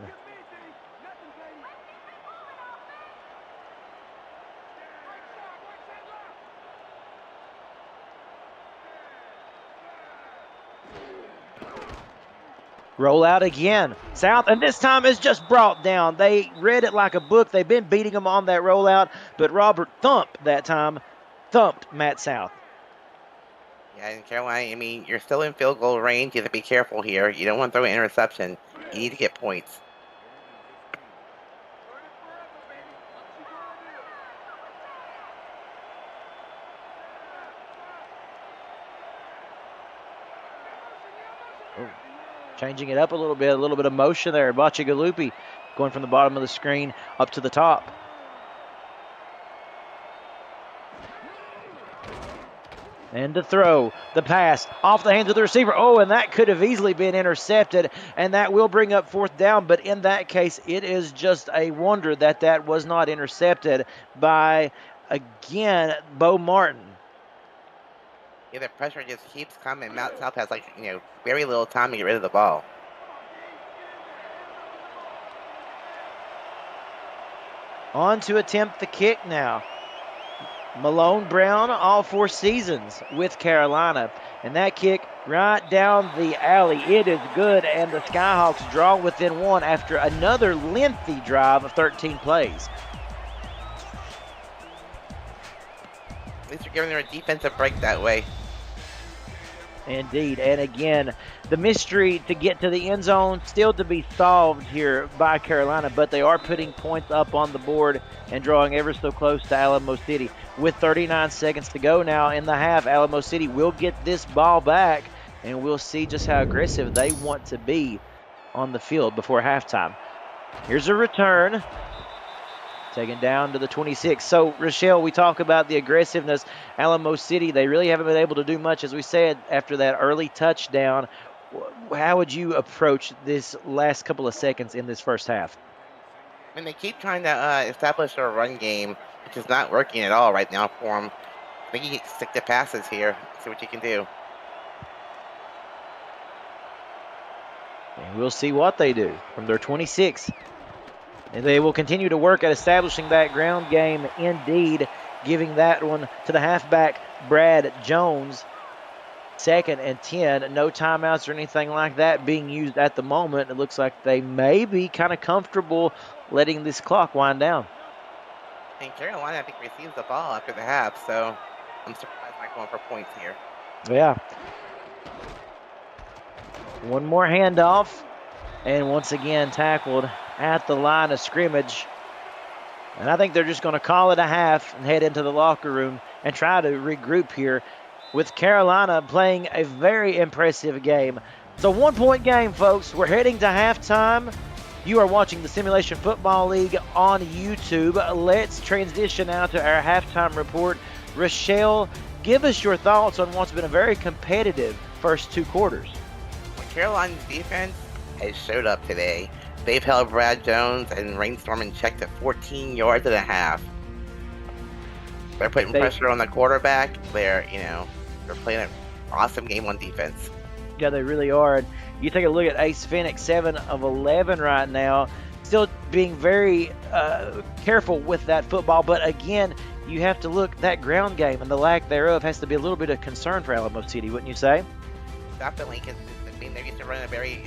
Speaker 1: Roll out again. South, and this time is just brought down. They read it like a book. They've been beating him on that rollout, but Robert thumped Matt South.
Speaker 2: Yeah, in Carolina, I mean, you're still in field goal range. You have to be careful here. You don't want to throw an interception. You need to get points.
Speaker 1: Changing it up a little bit of motion there. Bachagalupi going from the bottom of the screen up to the top. And to throw, the pass off the hands of the receiver. Oh, and that could have easily been intercepted, and that will bring up 4th down. But in that case, it is just a wonder that that was not intercepted by, again, Bo Martin.
Speaker 2: Yeah, the pressure just keeps coming. Mount South has, very little time to get rid of the ball.
Speaker 1: On to attempt the kick now. Malone Brown, all 4 seasons with Carolina. And that kick right down the alley. It is good, and the Skyhawks draw within 1 after another lengthy drive of 13 plays.
Speaker 2: At least you're giving them a defensive break that way.
Speaker 1: Indeed, and again, the mystery to get to the end zone still to be solved here by Carolina, but they are putting points up on the board and drawing ever so close to Alamo City. With 39 seconds to go now in the half, Alamo City will get this ball back, and we'll see just how aggressive they want to be on the field before halftime. Here's a return taken down to the 26. So, Rochelle, we talk about the aggressiveness. Alamo City, they really haven't been able to do much, as we said, after that early touchdown. How would you approach this last couple of seconds in this first half?
Speaker 2: I mean, they keep trying to establish their run game, which is not working at all right now for them. I think you can stick to passes here, see what you can do.
Speaker 1: And we'll see what they do from their 26. And they will continue to work at establishing that ground game, indeed, giving that one to the halfback, Brad Jones. 2nd and 10. No timeouts or anything like that being used at the moment. It looks like they may be kind of comfortable letting this clock wind down.
Speaker 2: And Carolina, I think, receives the ball after the half, so I'm surprised not going for points here.
Speaker 1: Yeah. One more handoff. And once again, tackled at the line of scrimmage. And I think they're just going to call it a half and head into the locker room and try to regroup here, with Carolina playing a very impressive game. It's a 1-point game, folks. We're heading to halftime. You are watching the Simulation Football League on YouTube. Let's transition now to our halftime report. Rochelle, give us your thoughts on what's been a very competitive first 2 quarters.
Speaker 2: Well, Carolina's defense has showed up today. They've held Brad Jones and Rainstorm in check to 14 yards and a half. They're putting pressure on the quarterback. They're playing an awesome game on defense.
Speaker 1: Yeah, they really are. And you take a look at Ace Phoenix, 7 of 11 right now. Still being very careful with that football. But again, you have to look, that ground game and the lack thereof has to be a little bit of concern for Alamo City, wouldn't you say?
Speaker 2: Definitely. I mean, they're used to running a very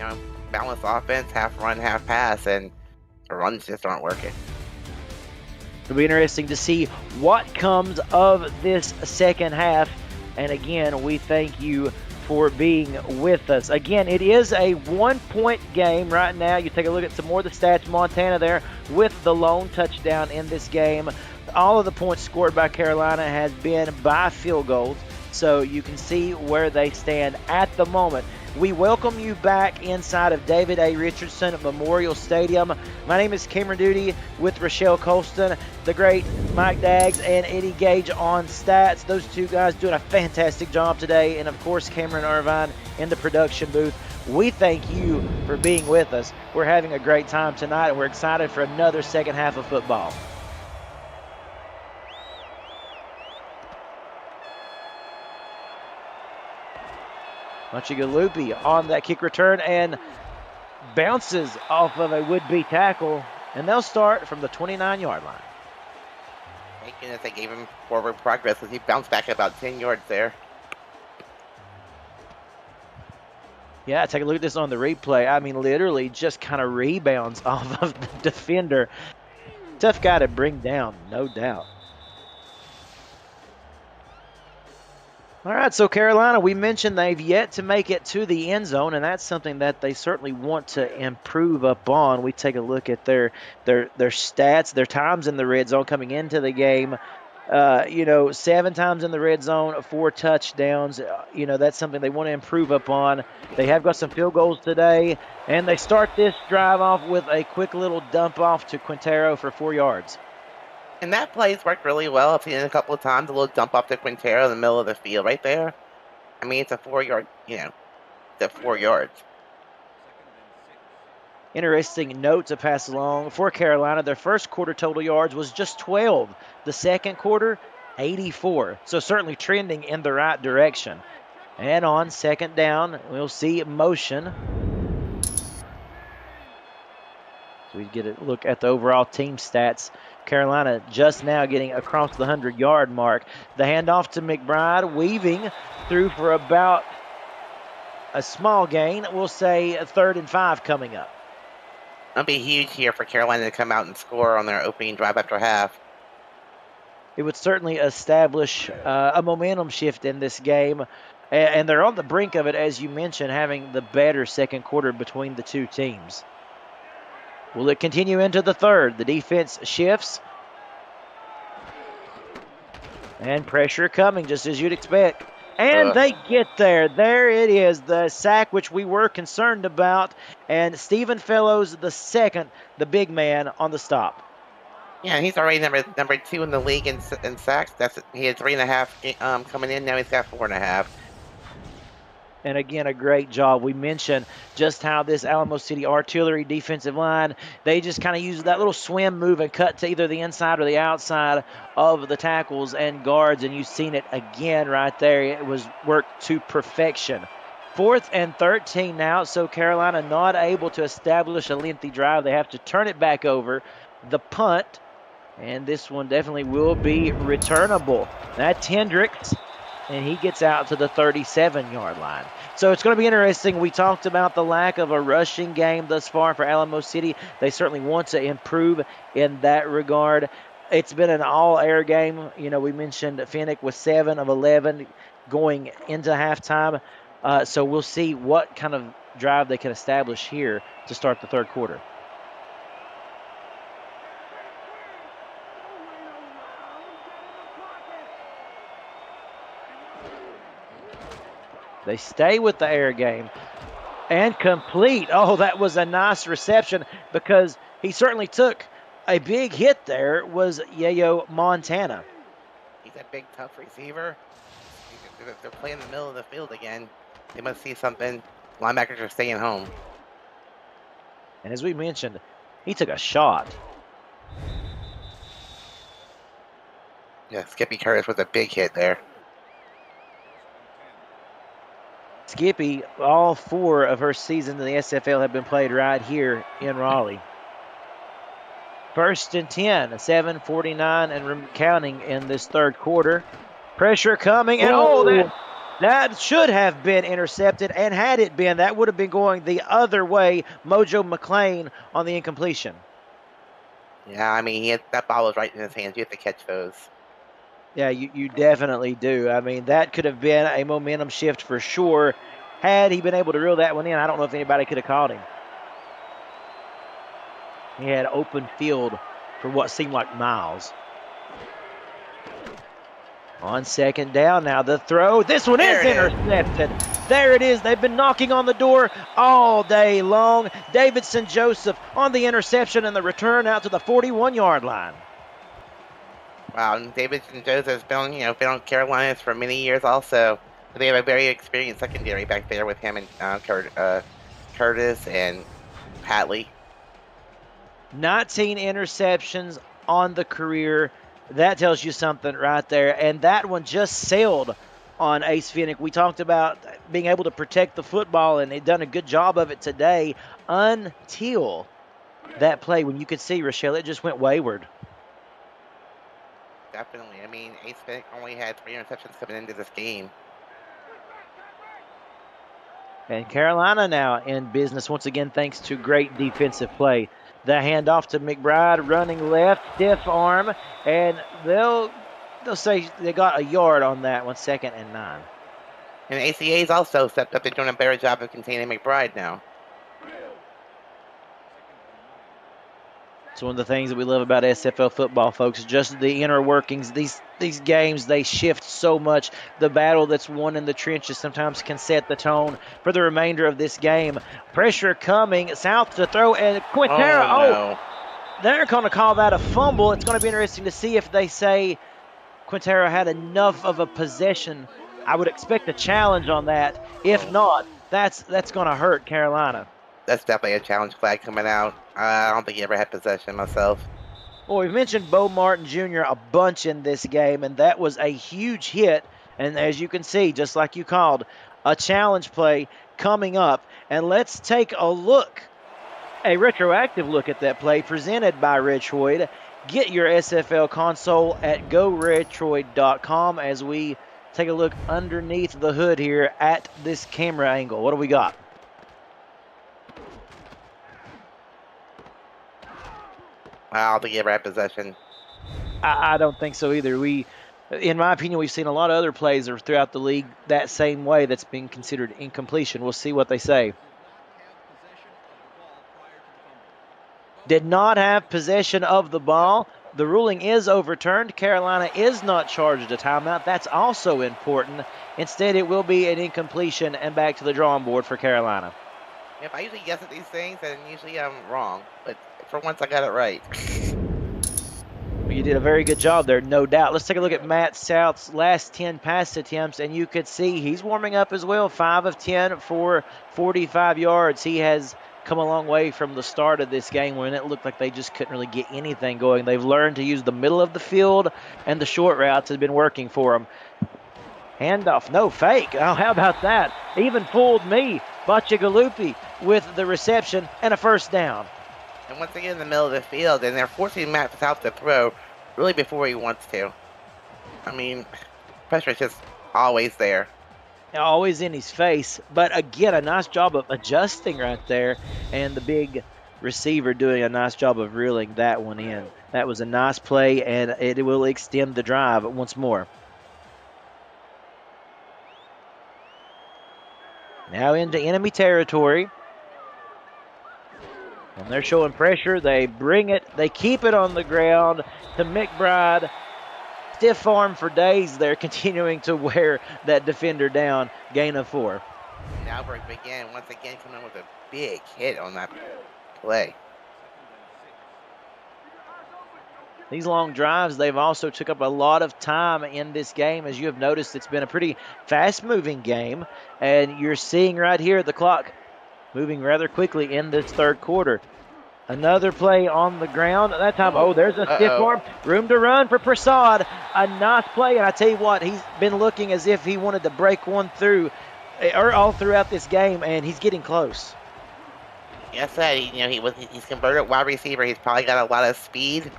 Speaker 2: balanced offense, half run, half pass, and the runs just aren't working.
Speaker 1: It'll be interesting to see what comes of this second half. And again, we thank you for being with us. Again, it is a 1-point game right now. You take a look at some more of the stats. Montana there with the lone touchdown in this game. All of the points scored by Carolina has been by field goals. So you can see where they stand at the moment. We welcome you back inside of David A. Richardson Memorial Stadium. My name is Cameron Duty with Rochelle Colston, the great Mike Daggs, and Eddie Gage on stats. Those two guys doing a fantastic job today. And, of course, Cameron Irvine in the production booth. We thank you for being with us. We're having a great time tonight, and we're excited for another second half of football. Machigalupi on that kick return and bounces off of a would-be tackle, and they'll start from the 29-yard line.
Speaker 2: Thank goodness they gave him forward progress as he bounced back about 10 yards there.
Speaker 1: Yeah, take a look at this on the replay. I mean, literally just kind of rebounds off of the defender. Tough guy to bring down, no doubt. All right, so Carolina, we mentioned they've yet to make it to the end zone, and that's something that they certainly want to improve upon. We take a look at their stats, their times in the red zone coming into the game. 7 times in the red zone, 4 touchdowns. That's something they want to improve upon. They have got some field goals today, and they start this drive off with a quick little dump off to Quintero for 4 yards.
Speaker 2: And that play's worked really well. I've seen it a couple of times, a little dump off to Quintero in the middle of the field right there. I mean, it's a 4-yard, it's 4 yards.
Speaker 1: Interesting note to pass along for Carolina. Their first quarter total yards was just 12. The second quarter, 84. So certainly trending in the right direction. And on second down, we'll see motion. So we get a look at the overall team stats. Carolina just now getting across the 100-yard mark. The handoff to McBride, weaving through for about a small gain. We'll say a 3rd and 5 coming up.
Speaker 2: It'll be huge here for Carolina to come out and score on their opening drive after half.
Speaker 1: It would certainly establish a momentum shift in this game. And they're on the brink of it, as you mentioned, having the better second quarter between the two teams. Will it continue into the third? The defense shifts. And pressure coming, just as you'd expect. And they get there. There it is, the sack which we were concerned about. And Stephen Fellows, the second, the big man on the stop.
Speaker 2: Yeah, and he's already number 2 in the league in sacks. He had 3.5 coming in. Now he's got 4.5.
Speaker 1: And again, a great job. We mentioned just how this Alamo City artillery defensive line, they just kind of use that little swim move and cut to either the inside or the outside of the tackles and guards. And you've seen it again right there. It was worked to perfection. 4th and 13 now, so Carolina not able to establish a lengthy drive. They have to turn it back over. The punt, and this one definitely will be returnable. That's Hendricks, and he gets out to the 37-yard line. So it's going to be interesting. We talked about the lack of a rushing game thus far for Alamo City. They certainly want to improve in that regard. It's been an all-air game. You know, we mentioned Finnick was 7 of 11 going into halftime. So we'll see what kind of drive they can establish here to start the third quarter. They stay with the air game and complete. Oh, that was a nice reception because he certainly took a big hit there. Was Yayo Montana.
Speaker 2: He's a big, tough receiver. They're playing in the middle of the field again. They must see something. Linebackers are staying home.
Speaker 1: And as we mentioned, he took a shot.
Speaker 2: Yeah, Skippy Curtis with a big hit there.
Speaker 1: Skippy, all 4 of her seasons in the SFL have been played right here in Raleigh. 1st and 10, 7:49 and counting in this third quarter. Pressure coming, and that should have been intercepted, and had it been, that would have been going the other way. Mojo McLean on the incompletion.
Speaker 2: Yeah, I mean, that ball was right in his hands. You have to catch those.
Speaker 1: Yeah, you definitely do. I mean, that could have been a momentum shift for sure. Had he been able to reel that one in, I don't know if anybody could have caught him. He had open field for what seemed like miles. On 2nd down now, the throw. This one is intercepted. There it is. They've been knocking on the door all day long. Davidson Joseph on the interception and the return out to the 41-yard line.
Speaker 2: Wow, and Davidson Joseph's been on Carolina for many years also. They have a very experienced secondary back there with him and Curtis and Patley.
Speaker 1: 19 interceptions on the career. That tells you something right there. And that one just sailed on Ace Finnick. We talked about being able to protect the football, and they've done a good job of it today until that play when you could see, Rochelle, it just went wayward.
Speaker 2: Definitely. I mean, Ace Finnick only had 3 interceptions coming into this game.
Speaker 1: And Carolina now in business once again thanks to great defensive play. The handoff to McBride, running left, stiff arm, and they'll say they got a yard on that one, 2nd and 9.
Speaker 2: And ACA's also stepped up. They're doing a better job of containing McBride now.
Speaker 1: It's one of the things that we love about SFL football, folks, just the inner workings. These games, they shift so much. The battle that's won in the trenches sometimes can set the tone for the remainder of this game. Pressure coming, South to throw, and Quintero,
Speaker 2: no.
Speaker 1: They're going to call that a fumble. It's going to be interesting to see if they say Quintero had enough of a possession. I would expect a challenge on that. If not, that's going to hurt Carolina.
Speaker 2: That's definitely a challenge flag coming out. I don't think he ever had possession myself.
Speaker 1: Well, we've mentioned Bo Martin Jr. a bunch in this game, and that was a huge hit. And as you can see, just like you called, a challenge play coming up. And let's take a look, a retroactive look at that play presented by Retroid. Get your SFL console at goretroid.com as we take a look underneath the hood here at this camera angle. What do we got?
Speaker 2: I don't think he ever had possession.
Speaker 1: I don't think so either. In my opinion, we've seen a lot of other plays throughout the league that same way that's being considered incompletion. We'll see what they say. Did not have possession of the ball. The ruling is overturned. Carolina is not charged a timeout. That's also important. Instead, it will be an incompletion and back to the drawing board for Carolina.
Speaker 2: If I usually guess at these things, and usually I'm wrong. But for once, I got it right.
Speaker 1: you did a very good job there, no doubt. Let's take a look at Matt South's last 10 pass attempts, and you could see he's warming up as well. 5 of 10 for 45 yards. He has come a long way from the start of this game when it looked like they just couldn't really get anything going. They've learned to use the middle of the field, and the short routes have been working for them. Handoff, no fake. Oh, how about that? Even fooled me. Bacigalupi with the reception and a first down.
Speaker 2: And once again in the middle of the field, and they're forcing Matt South to throw really before he wants to. I mean, pressure is just always there.
Speaker 1: Always in his face. But again, a nice job of adjusting right there, and the big receiver doing a nice job of reeling that one in. That was a nice play, and it will extend the drive once more. Now into enemy territory. And they're showing pressure. They bring it. They keep it on the ground to McBride. Stiff arm for days. They're continuing to wear that defender down. Gain of 4.
Speaker 2: Alberg again, once again, coming with a big hit on that play.
Speaker 1: These long drives, they've also took up a lot of time in this game. As you have noticed, it's been a pretty fast-moving game. And you're seeing right here the clock moving rather quickly in this third quarter. Another play on the ground. That time, there's a stiff arm. Room to run for Prasad. A nice play, and I tell you what, he's been looking as if he wanted to break one through or all throughout this game, and he's getting close.
Speaker 2: Yes, he's converted wide receiver. He's probably got a lot of speed.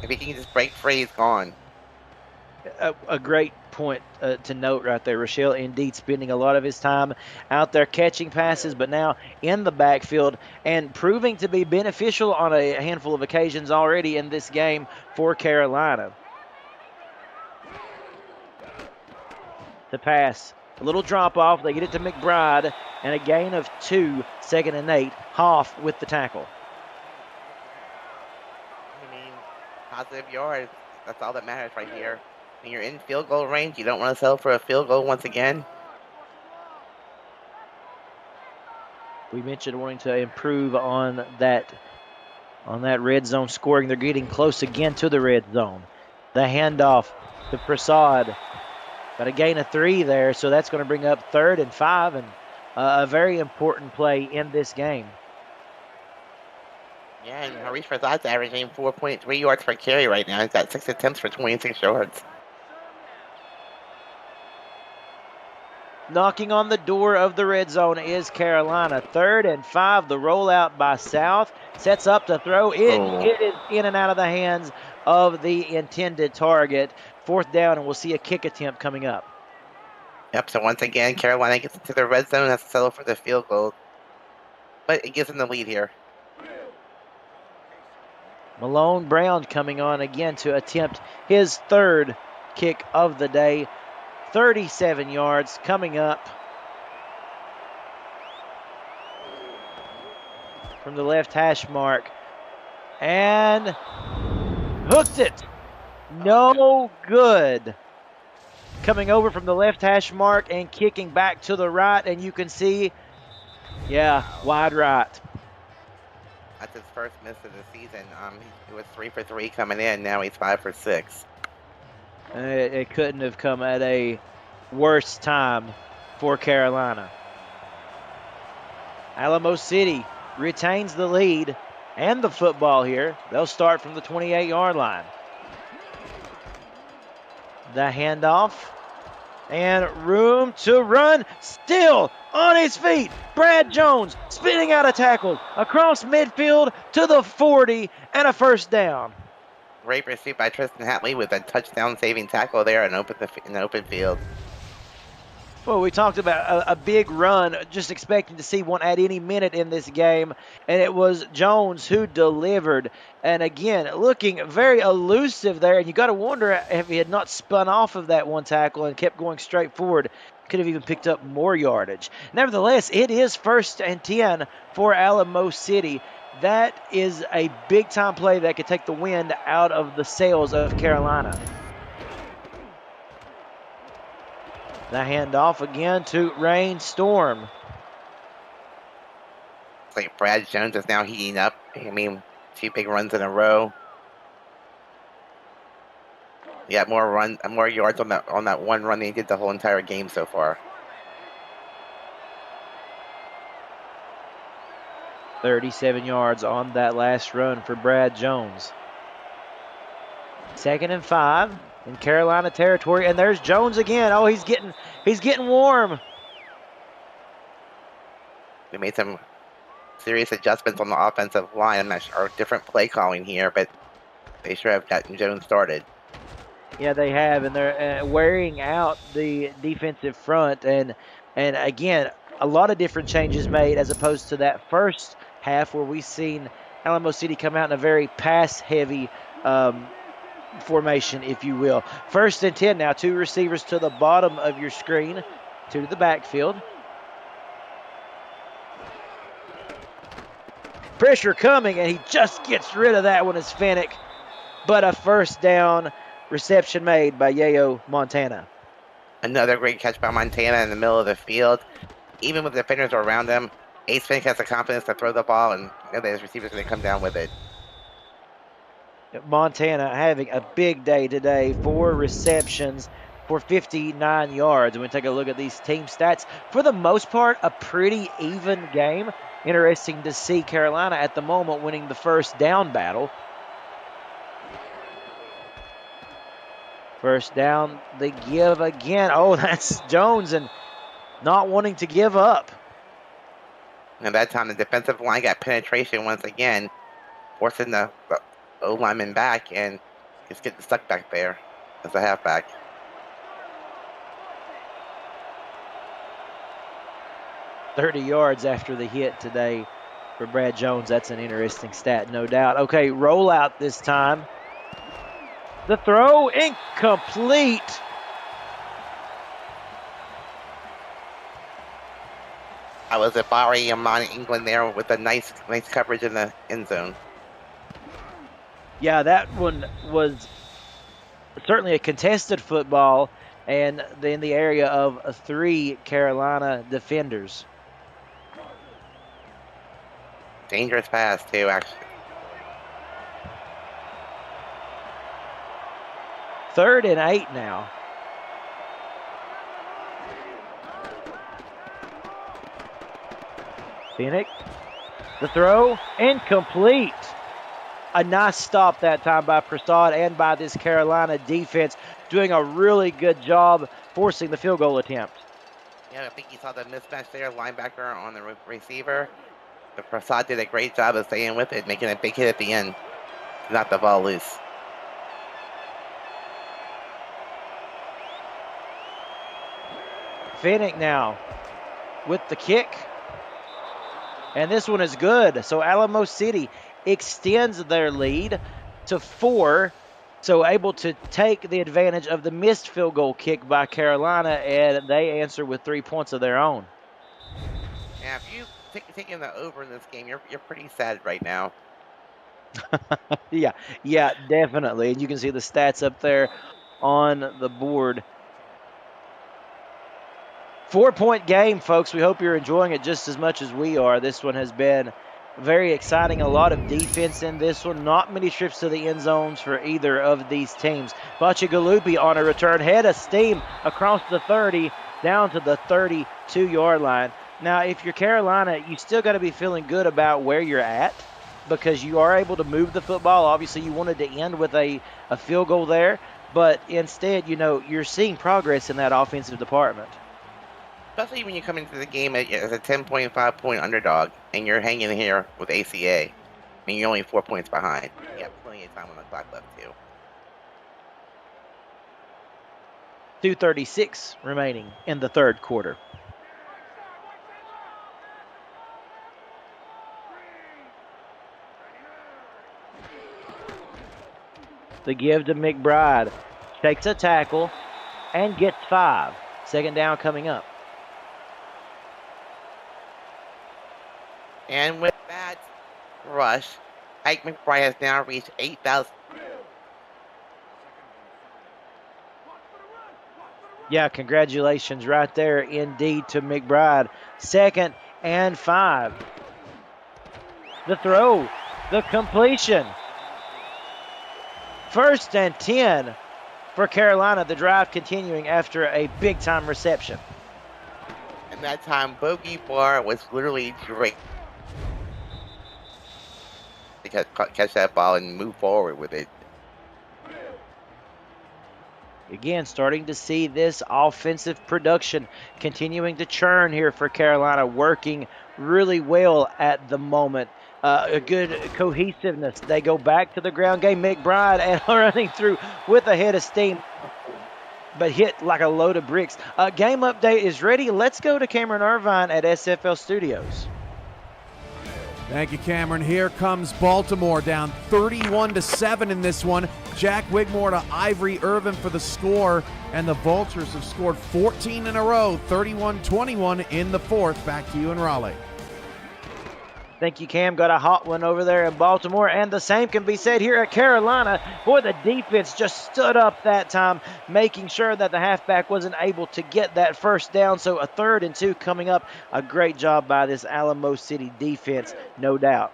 Speaker 2: If he can just break free, he's gone.
Speaker 1: A great point to note right there. Rochelle indeed spending a lot of his time out there catching passes, but now in the backfield and proving to be beneficial on a handful of occasions already in this game for Carolina. The pass, a little drop off. They get it to McBride, and a gain of 2, 2nd and 8. Hoff with the tackle.
Speaker 2: I mean, positive yards. That's all that matters right here. When you're in field goal range, you don't want to settle for a field goal once again.
Speaker 1: We mentioned wanting to improve on that red zone scoring. They're getting close again to the red zone. The handoff to Prasad. Got a gain of 3 there, so that's going to bring up 3rd and 5, and a very important play in this game.
Speaker 2: Yeah, and Harish Prasad's averaging 4.3 yards per carry right now. He's got 6 attempts for 26 yards.
Speaker 1: Knocking on the door of the red zone is Carolina. 3rd and 5. The rollout by South sets up to throw. It is in and out of the hands of the intended target. 4th down, and we'll see a kick attempt coming up.
Speaker 2: Yep, so once again, Carolina gets into the red zone and has to settle for the field goal. But it gives them the lead here.
Speaker 1: Malone Brown coming on again to attempt his 3rd kick of the day. 37 yards coming up from the left hash mark. And hooked it. No good. Coming over from the left hash mark and kicking back to the right. And you can see, wide right.
Speaker 2: That's his first miss of the season. He was 3 for 3 coming in. Now he's 5 for 6.
Speaker 1: It couldn't have come at a worse time for Carolina. Alamo City retains the lead and the football here. They'll start from the 28-yard line. The handoff and room to run. Still on his feet. Brad Jones spinning out of tackles across midfield to the 40 and a first down.
Speaker 2: Great pursuit by Tristan Hatley with a touchdown-saving tackle there in the open field.
Speaker 1: Well, we talked about a big run, just expecting to see one at any minute in this game, and it was Jones who delivered. And again, looking very elusive there, and you got to wonder if he had not spun off of that one tackle and kept going straight forward, could have even picked up more yardage. Nevertheless, it is 1st and 10 for Alamo City. That is a big-time play that could take the wind out of the sails of Carolina. The handoff again to Rain Storm.
Speaker 2: It's like Brad Jones is now heating up. I mean, 2 big runs in a row. Yeah, more yards on that one run than he did the whole entire game so far.
Speaker 1: 37 yards on that last run for Brad Jones. 2nd and 5 in Carolina territory, and there's Jones again. Oh, he's getting warm.
Speaker 2: They made some serious adjustments on the offensive line. I'm not sure, or different play calling here, but they sure have gotten Jones started.
Speaker 1: Yeah, they have, and they're wearing out the defensive front, and again, a lot of different changes made as opposed to that first half where we seen Alamo City come out in a very pass-heavy formation, if you will. 1st and 10 now, 2 receivers to the bottom of your screen, 2 to the backfield. Pressure coming, and he just gets rid of that one as Fennick, but a 1st down reception made by Yayo Montana.
Speaker 2: Another great catch by Montana in the middle of the field. Even with the defenders around him, Ace Fennick has the confidence to throw the ball, and his receivers are going to come down with it.
Speaker 1: Montana having a big day today, 4 receptions for 59 yards. And we take a look at these team stats. For the most part, a pretty even game. Interesting to see Carolina at the moment winning the 1st down battle. 1st down, they give again. Oh, that's Jones, and not wanting to give up.
Speaker 2: And that time the defensive line got penetration once again, forcing the O-lineman back, and just getting stuck back there as a halfback.
Speaker 1: "30 yards after the hit today for Brad Jones." That's an interesting stat, no doubt. Okay, rollout this time. The throw incomplete.
Speaker 2: I was at Barry Amon, England there with a nice coverage in the end zone.
Speaker 1: Yeah, that one was certainly a contested football, and in the area of 3 Carolina defenders.
Speaker 2: Dangerous pass, too, actually.
Speaker 1: 3rd and 8 now. Fennick, the throw, incomplete. A nice stop that time by Prasad and by this Carolina defense, doing a really good job forcing the field goal attempt.
Speaker 2: Yeah, I think you saw the mismatch there, linebacker on the receiver. But Prasad did a great job of staying with it, making a big hit at the end to knock the ball loose.
Speaker 1: Fennick now with the kick. And this one is good. So Alamo City extends their lead to 4. So able to take the advantage of the missed field goal kick by Carolina, and they answer with 3 points of their own.
Speaker 2: Yeah, if you taking the over in this game, you're pretty sad right now.
Speaker 1: Yeah, definitely. And you can see the stats up there on the board. 4-point game, folks. We hope you're enjoying it just as much as we are. This one has been very exciting. A lot of defense in this one. Not many trips to the end zones for either of these teams. Bacigalupi on a return. Head of steam across the 30 down to the 32-yard line. Now, if you're Carolina, you still got to be feeling good about where you're at because you are able to move the football. Obviously, you wanted to end with a field goal there, but instead, you're seeing progress in that offensive department.
Speaker 2: Especially when you come into the game as a 10.5-point underdog and you're hanging here with ACA. I mean, you're only 4 points behind. You have plenty of time on the clock left, too.
Speaker 1: 2:36 remaining in the 3rd quarter. The give to McBride. Takes a tackle and gets 5. 2nd down coming up.
Speaker 2: And with that rush, Ike McBride has now reached 8,000.
Speaker 1: Yeah, congratulations right there indeed to McBride. 2nd and 5. The throw, the completion. 1st and 10 for Carolina. The drive continuing after a big-time reception.
Speaker 2: And that time, Bogey Bar was literally great to catch that ball and move forward with it.
Speaker 1: Again, starting to see this offensive production continuing to churn here for Carolina, working really well at the moment. A good cohesiveness. They go back to the ground game. McBride and running through with a head of steam, but hit like a load of bricks. Game update is ready. Let's go to Cameron Irvine at SFL Studios.
Speaker 3: Thank you, Cameron. Here comes Baltimore, down 31-7 in this one. Jack Wigmore to Ivory Irvin for the score, and the Vultures have scored 14 in a row, 31-21 in the fourth. Back to you in Raleigh.
Speaker 1: Thank you, Cam. Got a hot one over there in Baltimore, and the same can be said here at Carolina. Boy, the defense just stood up that time, making sure that the halfback wasn't able to get that first down. So a 3rd and 2 coming up. A great job by this Alamo City defense, no doubt.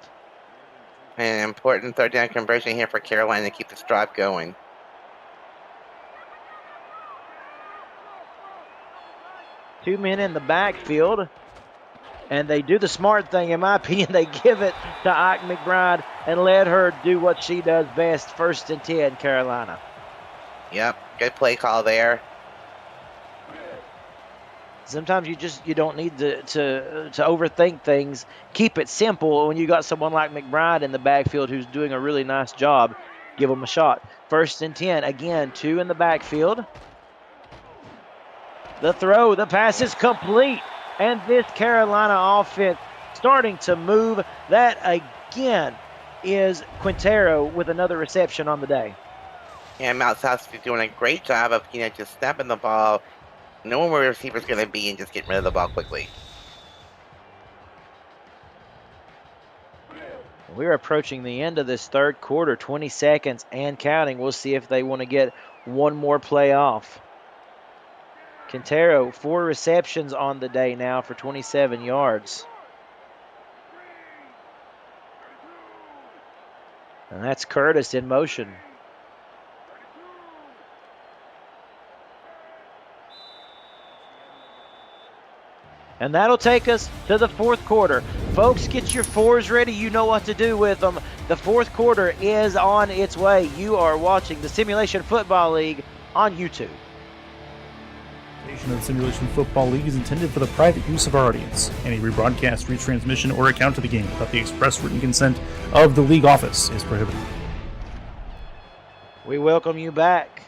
Speaker 2: An important 3rd down conversion here for Carolina to keep this drive going.
Speaker 1: Two men in the backfield. And they do the smart thing, in my opinion. They give it to Ike McBride and let her do what she does best. 1st and 10, Carolina.
Speaker 2: Yep, good play call there.
Speaker 1: Sometimes you don't need to overthink things. Keep it simple. When you got someone like McBride in the backfield who's doing a really nice job, give them a shot. 1st and 10, again, 2 in the backfield. The throw, the pass is complete. And this Carolina offense starting to move. That, again, is Quintero with another reception on the day.
Speaker 2: Yeah, Mount South is doing a great job of, just snapping the ball, knowing where the receiver's going to be, and just getting rid of the ball quickly.
Speaker 1: We're approaching the end of this 3rd quarter, 20 seconds and counting. We'll see if they want to get one more play off. Quintero, 4 receptions on the day now for 27 yards. And that's Curtis in motion. And that'll take us to the 4th quarter. Folks, get your 4s ready. You know what to do with them. The 4th quarter is on its way. You are watching the Simulation Football League on YouTube.
Speaker 4: The Simulation Football League is intended for the private use of our audience. Any rebroadcast, retransmission, or account of the game without the express written consent of the league office is prohibited.
Speaker 1: We welcome you back.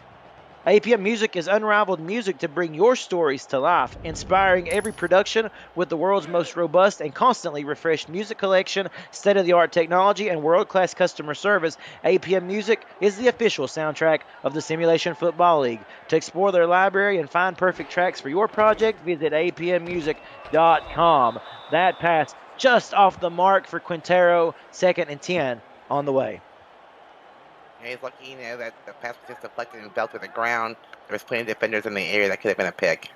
Speaker 1: APM Music is unrivaled music to bring your stories to life, inspiring every production with the world's most robust and constantly refreshed music collection, state-of-the-art technology, and world-class customer service. APM Music is the official soundtrack of the Simulation Football League. To explore their library and find perfect tracks for your project, visit apmmusic.com. That pass just off the mark for Quintero, 2nd and 10 on the way.
Speaker 2: Yeah, he's lucky, that the pass was just deflected and fell to the ground. There was plenty of defenders in the area. That could have been a pick.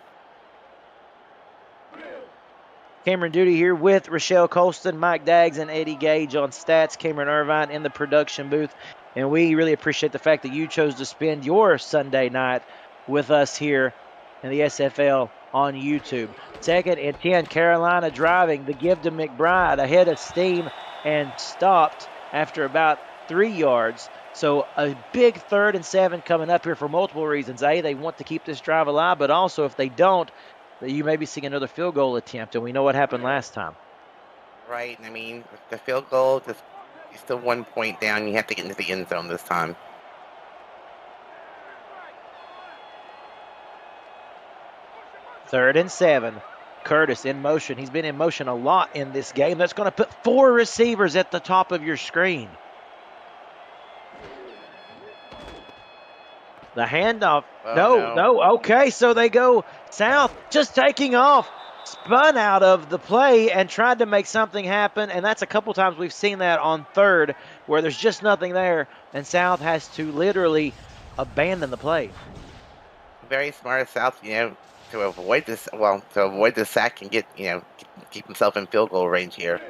Speaker 1: Cameron Duty here with Rochelle Colston, Mike Daggs, and Eddie Gage on stats. Cameron Irvine in the production booth. And we really appreciate the fact that you chose to spend your Sunday night with us here in the SFL on YouTube. 2nd and 10, Carolina driving. The give to McBride, ahead of steam and stopped after about 3 yards. So a big 3rd and 7 coming up here for multiple reasons. A, they want to keep this drive alive, but also if they don't, you may be seeing another field goal attempt, and we know what happened last time.
Speaker 2: Right. I mean, the field goal, you're still 1 point down. You have to get into the end zone this time.
Speaker 1: Third and 7. Curtis in motion. He's been in motion a lot in this game. That's going to put 4 receivers at the top of your screen. The handoff. No. Okay, so they go south, just taking off. Spun out of the play and tried to make something happen, and that's a couple times we've seen that on 3rd where there's just nothing there, and South has to literally abandon the play.
Speaker 2: Very smart of South, to avoid this. Well, to avoid the sack and keep himself in field goal range here.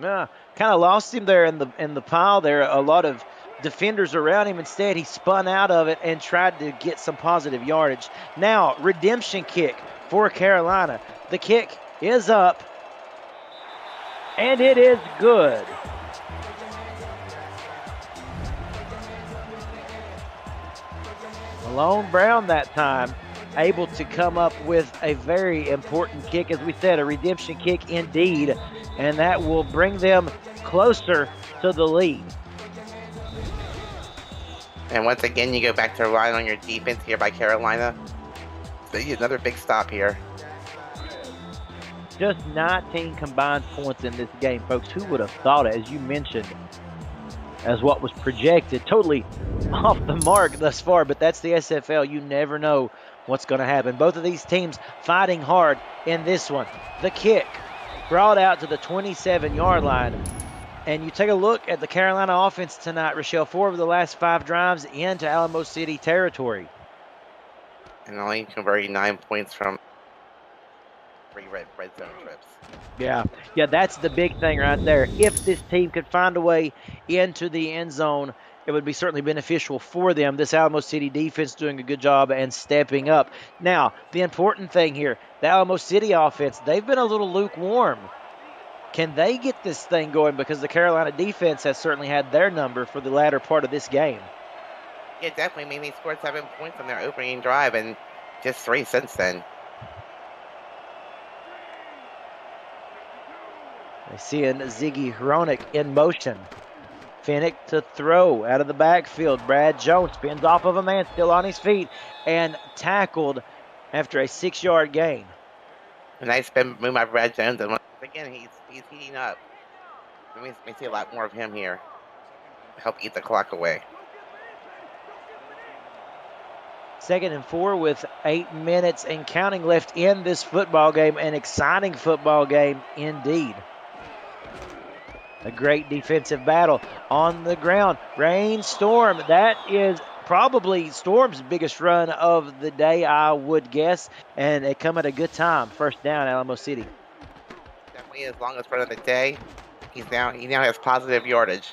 Speaker 1: Yeah, kind of lost him there in the pile there. A lot of defenders around him. Instead, he spun out of it and tried to get some positive yardage. Now, redemption kick for Carolina. The kick is up, and it is good. Malone Brown that time able to come up with a very important kick, as we said, a redemption kick indeed, and that will bring them closer to the lead.
Speaker 2: And once again, you go back to relying on your defense here by Carolina. So you get another big stop here.
Speaker 1: Just 19 combined points in this game, folks. Who would have thought it, as you mentioned, as what was projected, totally off the mark thus far, but that's the SFL. You never know what's going to happen. Both of these teams fighting hard in this one. The kick brought out to the 27-yard line. And you take a look at the Carolina offense tonight, Rochelle, 4 of the last 5 drives into Alamo City territory.
Speaker 2: And only converting 9 points from 3 red zone trips.
Speaker 1: Yeah, that's the big thing right there. If this team could find a way into the end zone, it would be certainly beneficial for them. This Alamo City defense doing a good job and stepping up. Now, the important thing here, the Alamo City offense, they've been a little lukewarm. Can they get this thing going? Because the Carolina defense has certainly had their number for the latter part of this game.
Speaker 2: Yeah, definitely. I mean, they scored 7 points on their opening drive and just 3 since then.
Speaker 1: They see Ziggy Hronik in motion. Finnick to throw out of the backfield. Brad Jones spins off of a man still on his feet and tackled after a 6-yard gain.
Speaker 2: A nice spin move by Brad Jones, and once again, he's heating up. We see a lot more of him here. Help eat the clock away.
Speaker 1: 2nd and 4 with 8 minutes and counting left in this football game. An exciting football game indeed. A great defensive battle on the ground. Rainstorm, that is probably Storm's biggest run of the day, I would guess. And it come at a good time. First down, Alamo City.
Speaker 2: Definitely his longest run of the day. He now has positive yardage.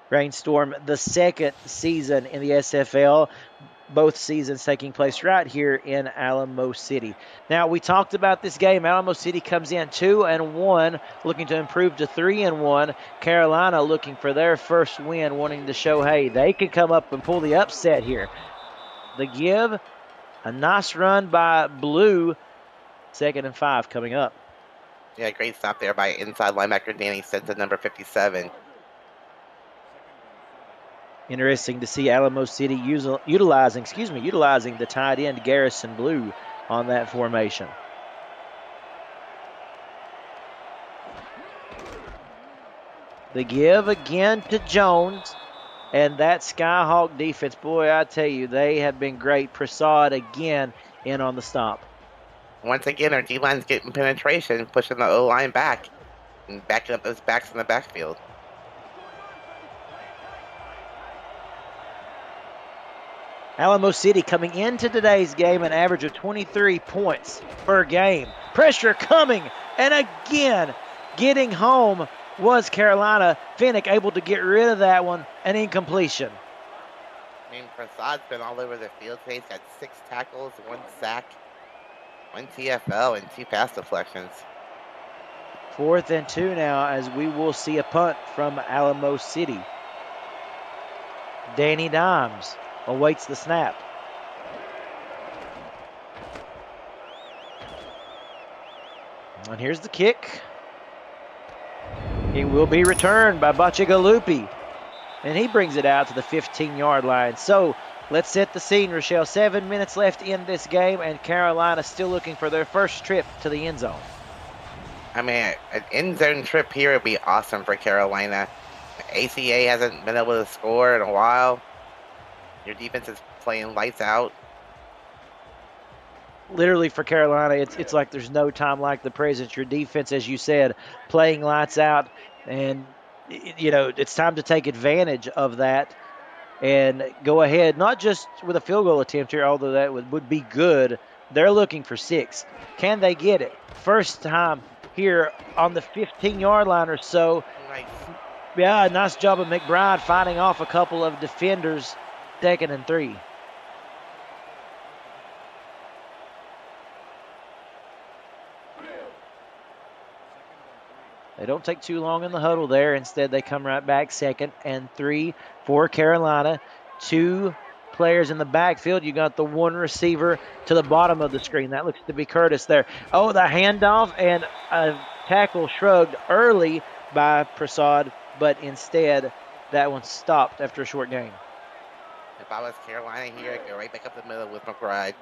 Speaker 1: Rainstorm, the 2nd season in the SFL. Both seasons taking place right here in Alamo City. Now, we talked about this game. Alamo City comes in 2-1, looking to improve to 3-1. Carolina looking for their first win, wanting to show, hey, they can come up and pull the upset here. The give, a nice run by Blue. 2nd and 5 coming up.
Speaker 2: Yeah, great stop there by inside linebacker Danny Stinson, number 57.
Speaker 1: Interesting to see Alamo City utilizing the tight end Garrison Blue on that formation. The give again to Jones, and that Skyhawk defense, boy, I tell you, they have been great. Prasad again in on the stop.
Speaker 2: Once again, our D-line's getting penetration, pushing the O-line back and backing up those backs in the backfield.
Speaker 1: Alamo City coming into today's game an average of 23 points per game. Pressure coming, and again getting home was Carolina. Finnick able to get rid of that one, an incompletion.
Speaker 2: I mean, Prasad's been all over the field today. He's got 6 tackles, 1 sack, 1 TFL, and 2 pass deflections.
Speaker 1: 4th and 2 now, as we will see a punt from Alamo City. Danny Dimes awaits the snap. And here's the kick. It will be returned by Bacigalupi. And he brings it out to the 15-yard line. So let's set the scene, Rochelle. 7 minutes left in this game, and Carolina still looking for their first trip to the end zone.
Speaker 2: I mean, an end zone trip here would be awesome for Carolina. ACA hasn't been able to score in a while. Your defense is playing lights out.
Speaker 1: Literally for Carolina, it's like there's no time like the present. Your defense, as you said, playing lights out. And, it's time to take advantage of that and go ahead, not just with a field goal attempt here, although that would be good. They're looking for 6. Can they get it? First time here on the 15-yard line or so.
Speaker 2: Nice.
Speaker 1: Yeah, nice job of McBride fighting off a couple of defenders, 2nd and 3. They don't take too long in the huddle there. Instead, they come right back, 2nd and 3 for Carolina. 2 players in the backfield. You got the one receiver to the bottom of the screen. That looks to be Curtis there. Oh, the handoff and a tackle shrugged early by Prasad, but instead that one stopped after a short gain.
Speaker 2: If I was Carolina here, I'd go right back up the middle with McBride.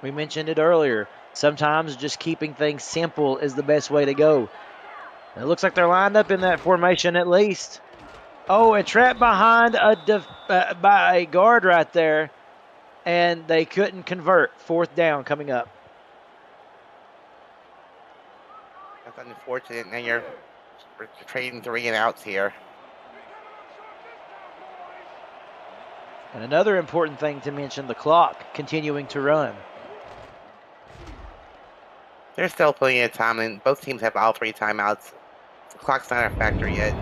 Speaker 1: We mentioned it earlier. Sometimes just keeping things simple is the best way to go. It looks like they're lined up in that formation at least. Oh, and trapped behind by a guard right there, and they couldn't convert. 4th down coming up.
Speaker 2: That's unfortunate. Now you're trading 3 and outs here.
Speaker 1: And another important thing to mention, the clock continuing to run.
Speaker 2: There's still plenty of time, and both teams have all 3 timeouts. The clock's not a factor yet.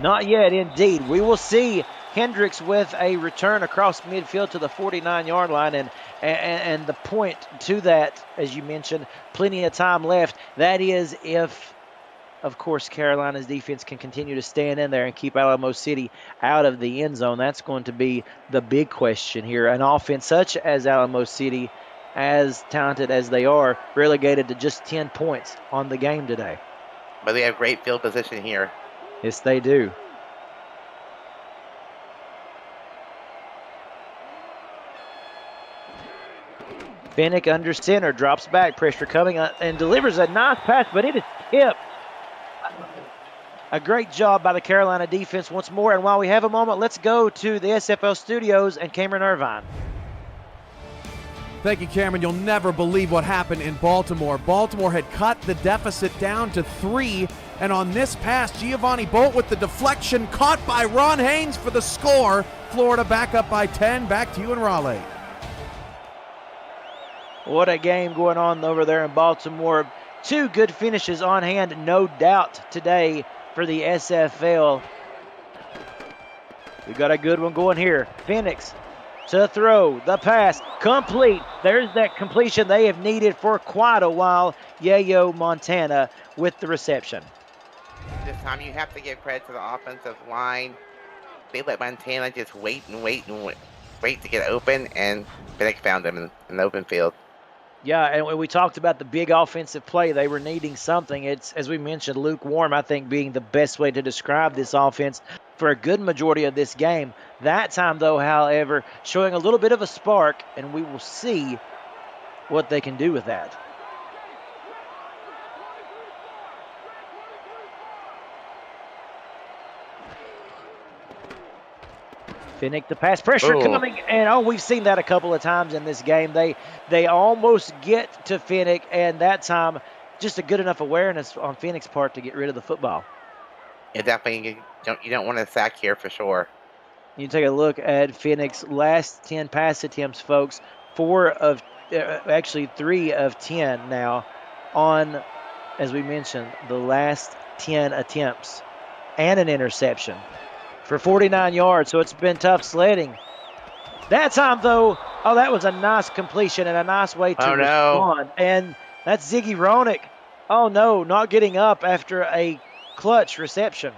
Speaker 1: Not yet, indeed. We will see Hendricks with a return across midfield to the 49-yard line, and the point to that, as you mentioned, plenty of time left. That is if, of course, Carolina's defense can continue to stand in there and keep Alamo City out of the end zone. That's going to be the big question here. An offense such as Alamo City, as talented as they are, relegated to just 10 points on the game today.
Speaker 2: But they have great field position here.
Speaker 1: Yes, they do. Finnick under center, drops back, pressure coming and delivers a nice pass, but it is tipped. A great job by the Carolina defense once more. And while we have a moment, let's go to the SFL studios and Cameron Irvine.
Speaker 3: Thank you, Cameron. You'll never believe what happened in Baltimore. Baltimore had cut the deficit down to 3, and on this pass, Giovanni Bolt with the deflection caught by Ron Haynes for the score. Florida back up by 10. Back to you in Raleigh.
Speaker 1: What a game going on over there in Baltimore. 2 good finishes on hand, no doubt, today for the SFL. We got a good one going here. Phoenix to throw, the pass, complete. There's that completion they have needed for quite a while. Yayo Montana with the reception.
Speaker 2: This time you have to give credit to the offensive line. They let Montana just wait to get open, and Finnick found him in the open field.
Speaker 1: Yeah, and when we talked about the big offensive play, they were needing something. It's, as we mentioned, lukewarm, I think, being the best way to describe this offense for a good majority of this game. That time, though, however, showing a little bit of a spark, and we will see what they can do with that. Finnick, the pass pressure coming, and we've seen that a couple of times in this game. They almost get to Finnick, and that time just a good enough awareness on Finnick's part to get rid of the football.
Speaker 2: Yeah, definitely, you don't want to sack here for sure.
Speaker 1: You take a look at Finnick's last 10 pass attempts, folks. 3 of 10 now on, as we mentioned, the last 10 attempts and an interception for 49 yards, so it's been tough sledding. That time, though, that was a nice completion and a nice way to respond. And that's Ziggy Ronick. Oh, no, not getting up after a clutch reception.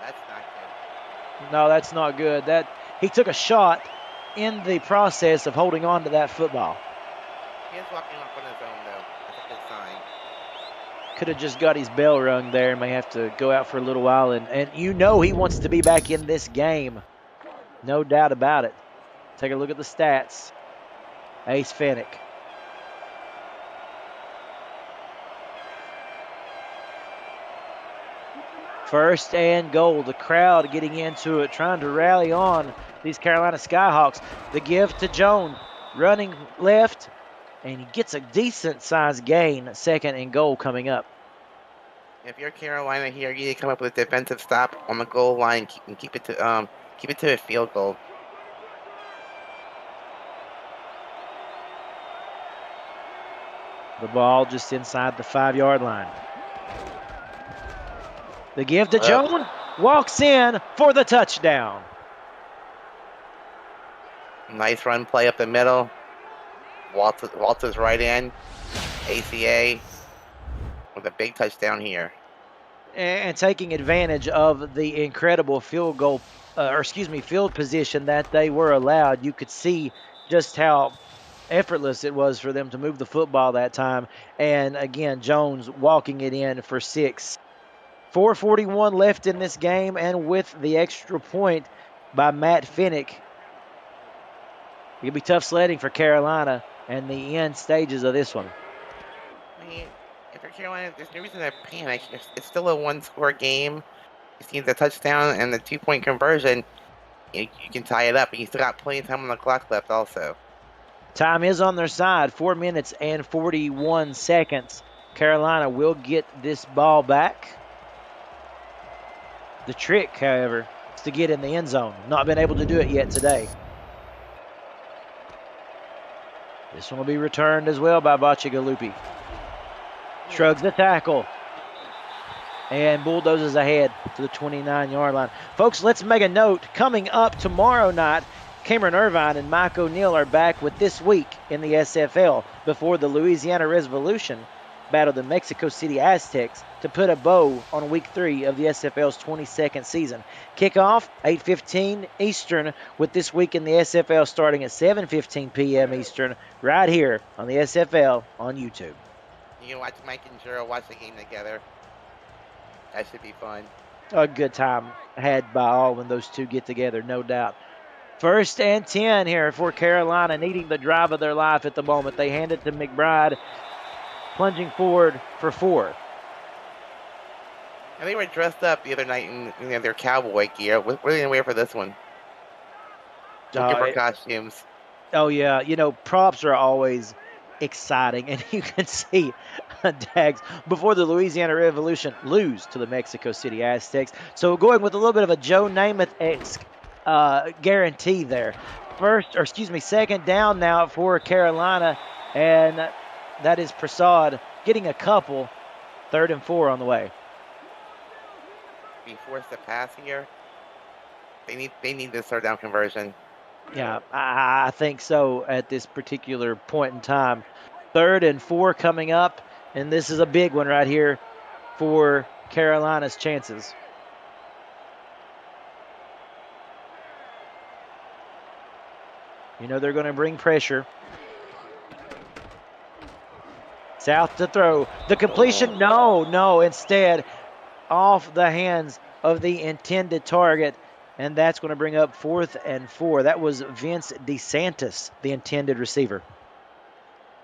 Speaker 2: That's not good.
Speaker 1: No, that's not good. He took a shot in the process of holding on to that football.
Speaker 2: He is walking off on his own, though. That's a good sign.
Speaker 1: Could have just got his bell rung there and may have to go out for a little while. And you know he wants to be back in this game. No doubt about it. Take a look at the stats. Ace Finnick. First and goal. The crowd getting into it, trying to rally on these Carolina Skyhawks. The give to Jones, running left, and he gets a decent-sized gain. 2nd and goal coming up.
Speaker 2: If you're Carolina here, you need to come up with a defensive stop on the goal line and keep it to a field goal.
Speaker 1: The ball just inside the 5-yard line. The give to Jones. Walks in for the touchdown.
Speaker 2: Nice run play up the middle. Walters right in. ACA with a big touchdown here.
Speaker 1: And taking advantage of the incredible field position that they were allowed. You could see just how effortless it was for them to move the football that time. And again, Jones walking it in for 6. 4:41 left in this game, and with the extra point by Matt Finnick, it'll be tough sledding for Carolina and the end stages of this one.
Speaker 2: I mean, if you're Carolina, there's no reason to panic. It's still a one-score game. You see the touchdown and the 2-point conversion. You can tie it up, and you still got plenty of time on the clock left also.
Speaker 1: Time is on their side, 4 minutes and 41 seconds. Carolina will get this ball back. The trick, however, is to get in the end zone. Not been able to do it yet today. This one will be returned as well by Bacigalupi. Shrugs the tackle and bulldozes ahead to the 29-yard line. Folks, let's make a note. Coming up tomorrow night, Cameron Irvine and Mike O'Neill are back with This Week in the SFL before the Louisiana Revolution battle the Mexico City Aztecs to put a bow on Week 3 of the SFL's 22nd season. Kickoff, 8:15 Eastern, with This Week in the SFL starting at 7:15 p.m. Eastern, right here on the SFL on YouTube.
Speaker 2: You can watch Mike and Jero watch the game together. That should be fun.
Speaker 1: A good time had by all when those two get together, no doubt. 1st and 10 here for Carolina, needing the drive of their life at the moment. They hand it to McBride, plunging forward for 4.
Speaker 2: And they were dressed up the other night in their cowboy gear. What are they going to wear for this one? Looking for costumes.
Speaker 1: Oh, yeah. Props are always exciting, and you can see Dags before the Louisiana Revolution lose to the Mexico City Aztecs. So going with a little bit of a Joe Namath-esque guarantee there. 2nd down now for Carolina, and that is Prasad getting a couple. 3rd and 4 on the way.
Speaker 2: Be forced to pass here. They need this 3rd down conversion.
Speaker 1: Yeah, I think so at this particular point in time. 3rd and 4 coming up, and this is a big one right here for Carolina's chances. They're going to bring pressure. South to throw. The completion, no. Instead, off the hands of the intended target, and that's going to bring up 4th and 4. That was Vince DeSantis, the intended receiver.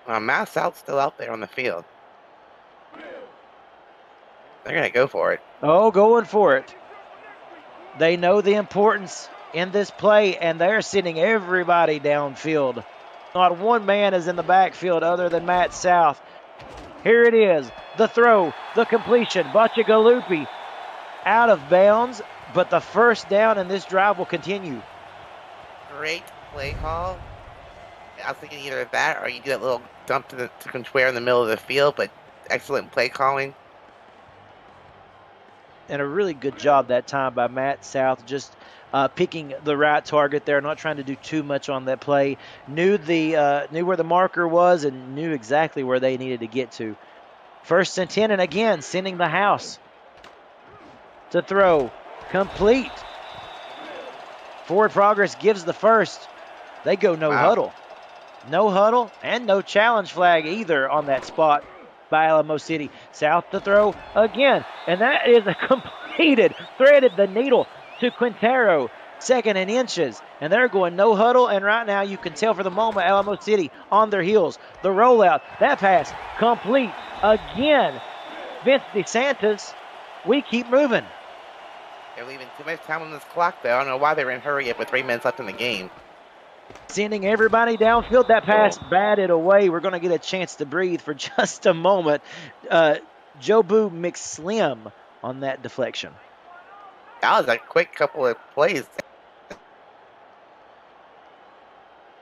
Speaker 2: Matt South's still out there on the field. They're going to go for it.
Speaker 1: Oh, going for it. They know the importance in this play, and they're sending everybody downfield. Not one man is in the backfield other than Matt South. Here it is, the throw, the completion. Bacigalupi out of bounds, but the 1st down in this drive will continue.
Speaker 2: Great play call. I was thinking either that or you do that little dump to Contreras in the middle of the field, but excellent play calling.
Speaker 1: And a really good job that time by Matt South, just picking the right target there, not trying to do too much on that play. Knew where the marker was and knew exactly where they needed to get to. 1st and 10, and again, sending the house to throw. Complete. Forward progress gives the 1st. They go no huddle. No huddle and no challenge flag either on that spot by Alamo City. South to throw again, and that is a completed, threaded the needle to Quintero. 2nd and inches, and they're going no huddle, and right now you can tell for the moment Alamo City on their heels. The rollout, that pass, complete again. Vince DeSantis, we keep moving.
Speaker 2: They're leaving too much time on this clock, though. I don't know why they're in a hurry up with 3 minutes left in the game.
Speaker 1: Sending everybody downfield. That pass batted away. We're going to get a chance to breathe for just a moment. Jobu McSlim on that deflection.
Speaker 2: That was a quick couple of plays.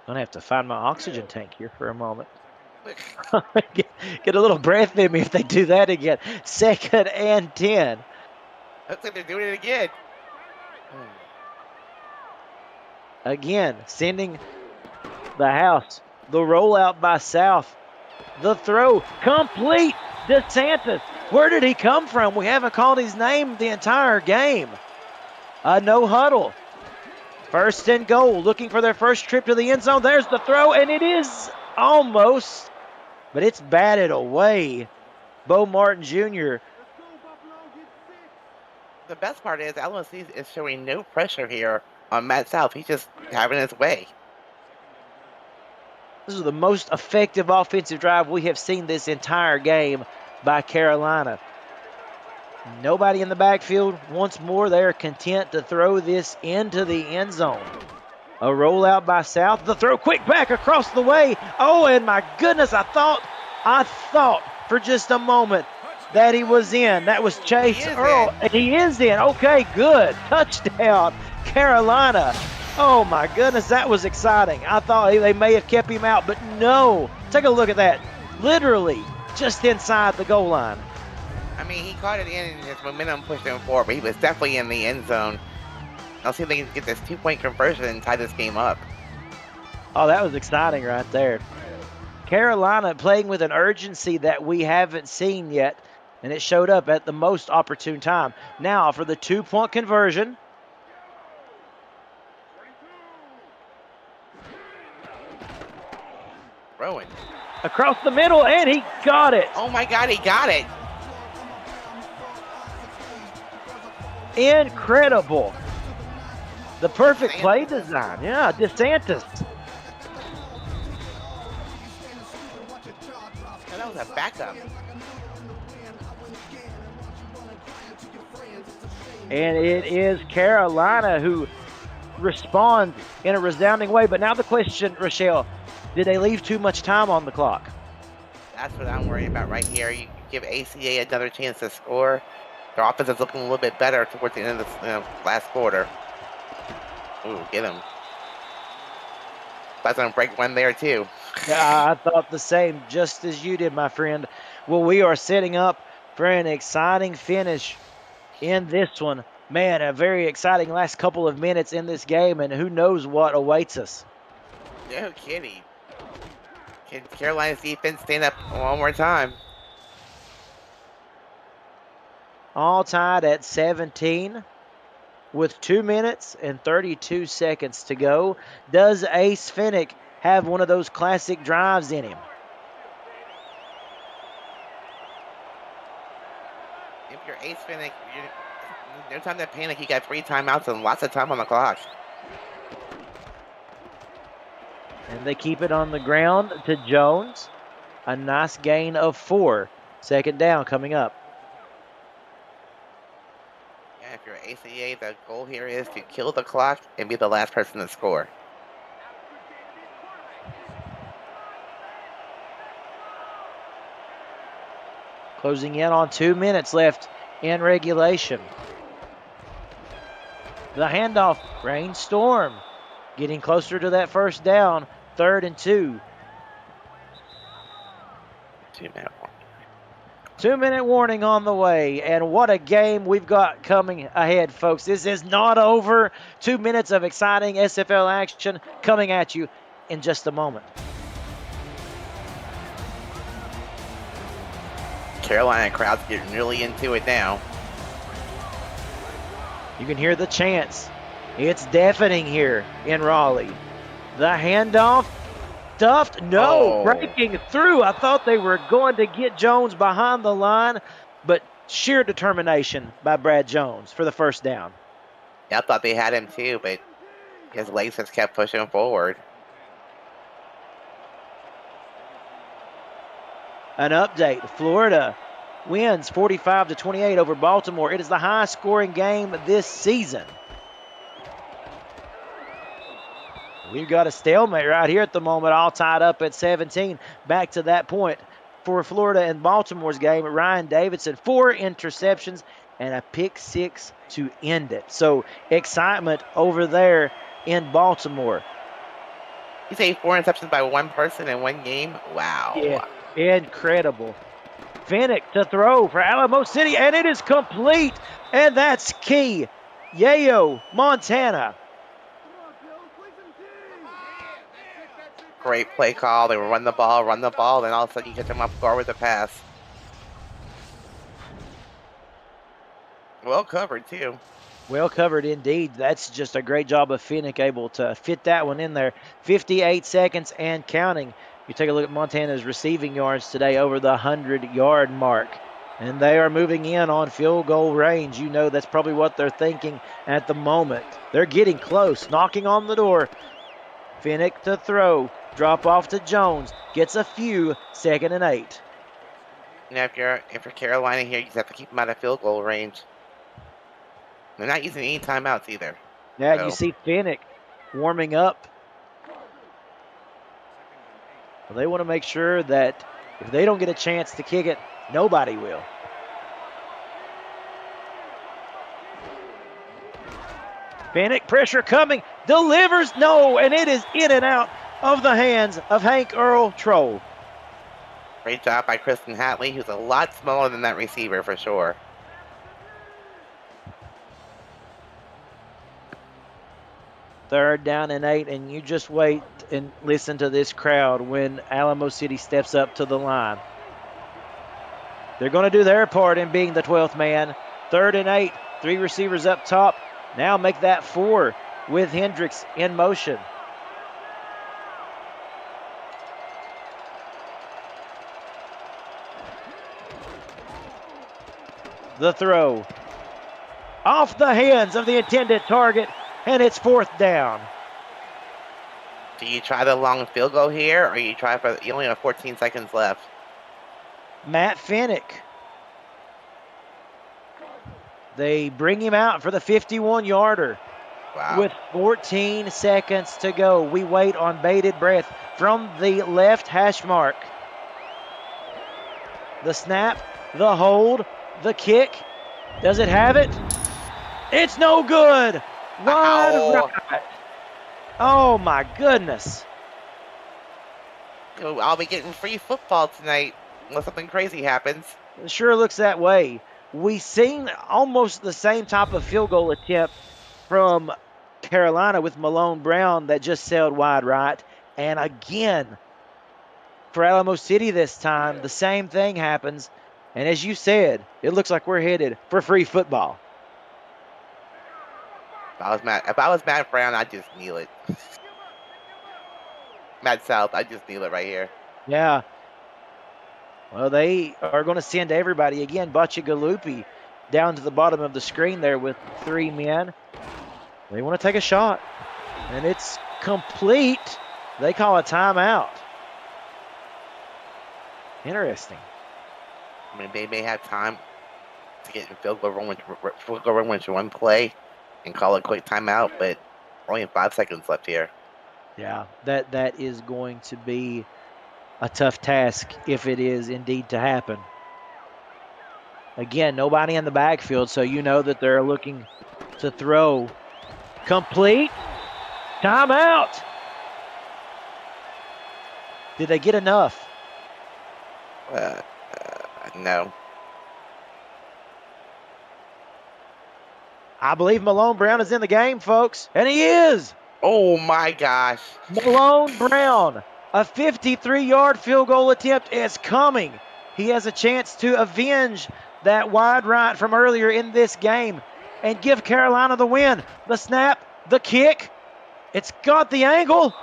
Speaker 1: Gonna have to find my oxygen tank here for a moment. Get a little breath in me if they do that again. 2nd and 10.
Speaker 2: Looks like they're doing it again.
Speaker 1: Again, sending the house. The rollout by South. The throw complete. DeSantis. Where did he come from? We haven't called his name the entire game. A no huddle. 1st and goal. Looking for their first trip to the end zone. There's the throw, and it is almost, but it's batted away. Bo Martin Jr.
Speaker 2: The best part is Alamo is showing no pressure here on Matt South. He's just having his way.
Speaker 1: This is the most effective offensive drive we have seen this entire game by Carolina. Nobody in the backfield. Once more, they are content to throw this into the end zone. A rollout by South. The throw quick back across the way. Oh, and my goodness, I thought for just a moment that he was in. That was Chase Earl. He is in. Okay, good. Touchdown, Carolina. Oh, my goodness, that was exciting. I thought they may have kept him out, but no. Take a look at that. Literally just inside the goal line.
Speaker 2: I mean, he caught it in and his momentum pushed him forward, but he was definitely in the end zone. I'll see if they can get this 2-point conversion and tie this game up.
Speaker 1: Oh, that was exciting right there. Carolina playing with an urgency that we haven't seen yet, and it showed up at the most opportune time. Now for the 2-point conversion.
Speaker 2: Rowan.
Speaker 1: Across the middle, and he got it.
Speaker 2: Oh my God, he got it.
Speaker 1: Incredible. The perfect play design. Yeah, DeSantis.
Speaker 2: Oh, that was a backup.
Speaker 1: And it is Carolina who responds in a resounding way. But now the question, Rochelle, did they leave too much time on the clock?
Speaker 2: That's what I'm worried about right here. You give ACA another chance to score. Their offense is looking a little bit better towards the end of the last quarter. Ooh, get him. That's going to break one there, too.
Speaker 1: Yeah, I thought the same, just as you did, my friend. Well, we are setting up for an exciting finish in this one. Man, a very exciting last couple of minutes in this game, and who knows what awaits us.
Speaker 2: No kidding. Can Carolina's defense stand up one more time?
Speaker 1: All tied at 17 with 2 minutes and 32 seconds to go. Does Ace Finnick have one of those classic drives in him?
Speaker 2: If you're Ace Finnick, no time to panic. You got 3 timeouts and lots of time on the clock.
Speaker 1: And they keep it on the ground to Jones. A nice gain of 4. 2nd down coming up.
Speaker 2: Yeah, if you're ACA, the goal here is to kill the clock and be the last person to score.
Speaker 1: Closing in on 2 minutes left in regulation. The handoff, Rainstorm getting closer to that 1st down. 3rd and 2.
Speaker 2: 2-minute warning.
Speaker 1: 2-minute warning on the way, and what a game we've got coming ahead, folks. This is not over. 2 minutes of exciting SFL action coming at you in just a moment.
Speaker 2: Carolina crowd's getting really into it now.
Speaker 1: You can hear the chants. It's deafening here in Raleigh. The handoff, stuffed, breaking through. I thought they were going to get Jones behind the line, but sheer determination by Brad Jones for the 1st down.
Speaker 2: Yeah, I thought they had him too, but his legs just kept pushing forward.
Speaker 1: An update, Florida wins 45-28 over Baltimore. It is the highest scoring game this season. We've got a stalemate right here at the moment, all tied up at 17. Back to that point for Florida and Baltimore's game. Ryan Davidson, 4 interceptions and a pick 6 to end it. So excitement over there in Baltimore.
Speaker 2: You say 4 interceptions by one person in one game?
Speaker 1: Yeah,
Speaker 2: Wow.
Speaker 1: incredible. Finnick to throw for Alamo City, and it is complete, and that's key. Yayo, Montana.
Speaker 2: Great play call. They will run the ball, then all of a sudden you get them off guard with a pass. Well covered, too.
Speaker 1: Well covered indeed. That's just a great job of Finnick able to fit that one in there. 58 seconds and counting. You take a look at Montana's receiving yards today over the 100-yard mark. And they are moving in on field goal range. You know that's probably what they're thinking at the moment. They're getting close, knocking on the door. Finnick to throw. Drop off to Jones. Gets a few. 2nd and 8.
Speaker 2: Now, if you're Carolina here, you just have to keep them out of field goal range. They're not using any timeouts either.
Speaker 1: Yeah,
Speaker 2: So.
Speaker 1: you see Finnick warming up. Well, they want to make sure that if they don't get a chance to kick it, nobody will. Finnick, pressure coming, delivers, no, and it is in and out of the hands of Hank Earl Troll.
Speaker 2: Great job by Kristen Hatley, who's a lot smaller than that receiver for sure.
Speaker 1: Third down and 8, and you just wait and listen to this crowd when Alamo City steps up to the line. They're going to do their part in being the 12th man. 3rd and 8, 3 receivers up top. Now make that 4 with Hendricks in motion. The throw. Off the hands of the intended target, and it's 4th down.
Speaker 2: Do you try the long field goal here, or you only have 14 seconds left?
Speaker 1: Matt Finnick. They bring him out for the 51-yarder.
Speaker 2: Wow.
Speaker 1: With 14 seconds to go, we wait on bated breath from the left hash mark. The snap, the hold, the kick. Does it have it? It's no good. Wide right. Oh, my goodness.
Speaker 2: I'll be getting free football tonight unless something crazy happens.
Speaker 1: It sure looks that way. We seen almost the same type of field goal attempt from Carolina with Malone Brown that just sailed wide right. And again, for Alamo City this time, the same thing happens. And as you said, it looks like we're headed for free football.
Speaker 2: If I was Matt Brown, I'd just kneel it. Matt South, I'd just kneel it right here.
Speaker 1: Yeah. Well, they are going to send everybody again. Bacciagalupi down to the bottom of the screen there with 3 men. They want to take a shot, and it's complete. They call a timeout. Interesting.
Speaker 2: I mean, they may have time to get in field goal range one play and call a quick timeout, but only 5 seconds left here.
Speaker 1: Yeah, that is going to be a tough task if it is indeed to happen. Again, nobody in the backfield, so you know that they're looking to throw. Complete. Timeout. Did they get enough?
Speaker 2: No.
Speaker 1: I believe Malone Brown is in the game, folks, and he is.
Speaker 2: Oh, my gosh.
Speaker 1: Malone Brown, a 53-yard field goal attempt is coming. He has a chance to avenge that wide right from earlier in this game and give Carolina the win. The snap, the kick, it's got the angle.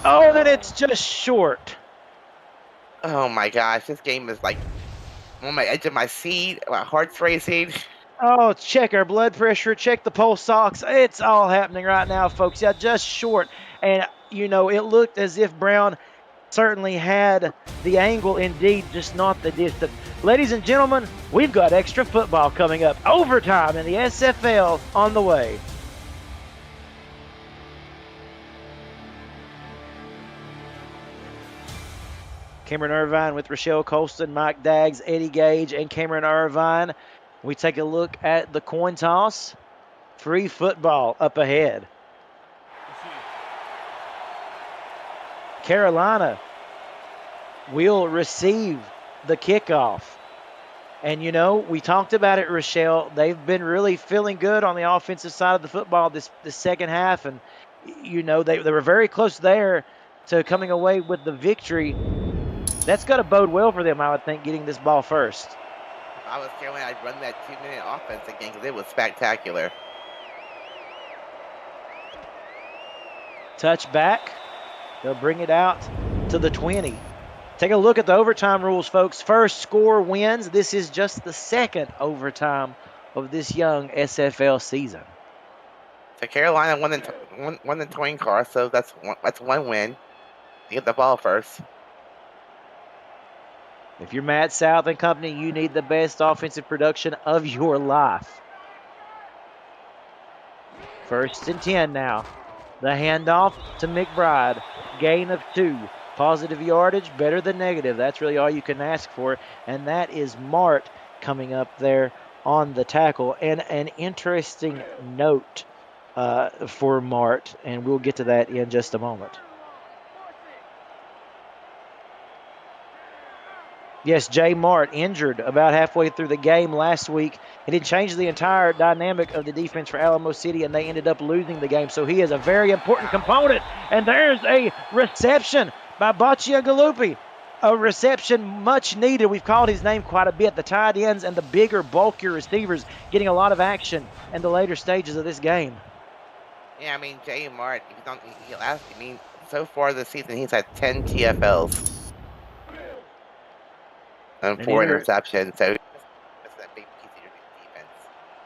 Speaker 1: Oh, and it's just short.
Speaker 2: Oh, my gosh. This game is like on my edge of my seat. My heart's racing.
Speaker 1: Oh, check our blood pressure, check the pulse ox. It's all happening right now, folks. Yeah, just short. And, you know, it looked as if Brown certainly had the angle indeed, just not the distance. Ladies and gentlemen, we've got extra football coming up. Overtime in the SFL on the way. Cameron Irvine with Rochelle Colston, Mike Daggs, Eddie Gage, and Cameron Irvine. We take a look at the coin toss. Free football up ahead. Carolina will receive the kickoff. And, you know, we talked about it, Rochelle. They've been really feeling good on the offensive side of the football this second half. And, you know, they were very close there to coming away with the victory. That's got to bode well for them, I would think, getting this ball first.
Speaker 2: If I was Carolina, I'd run that 2-minute offense again because it was spectacular.
Speaker 1: Touch back. They'll bring it out to the 20. Take a look at the overtime rules, folks. First score wins. This is just the second overtime of this young SFL season.
Speaker 2: So Carolina won the towing car, so that's one win. You get the ball first.
Speaker 1: If you're Matt South and company, you need the best offensive production of your life. 1st and 10 now. The handoff to McBride. Gain of 2. Positive yardage, better than negative. That's really all you can ask for. And that is Mart coming up there on the tackle. And an interesting note for Mart, and we'll get to that in just a moment. Yes, Jay Mart injured about halfway through the game last week. It had changed the entire dynamic of the defense for Alamo City, and they ended up losing the game. So he is a very important component. And there's a reception by Baccia Galuppi. A reception much needed. We've called his name quite a bit. The tight ends and the bigger, bulkier receivers getting a lot of action in the later stages of this game.
Speaker 2: Yeah, I mean, Jay Mart, so far this season, he's had 10 TFLs. And 4 interceptions, so that's a big piece of your defense.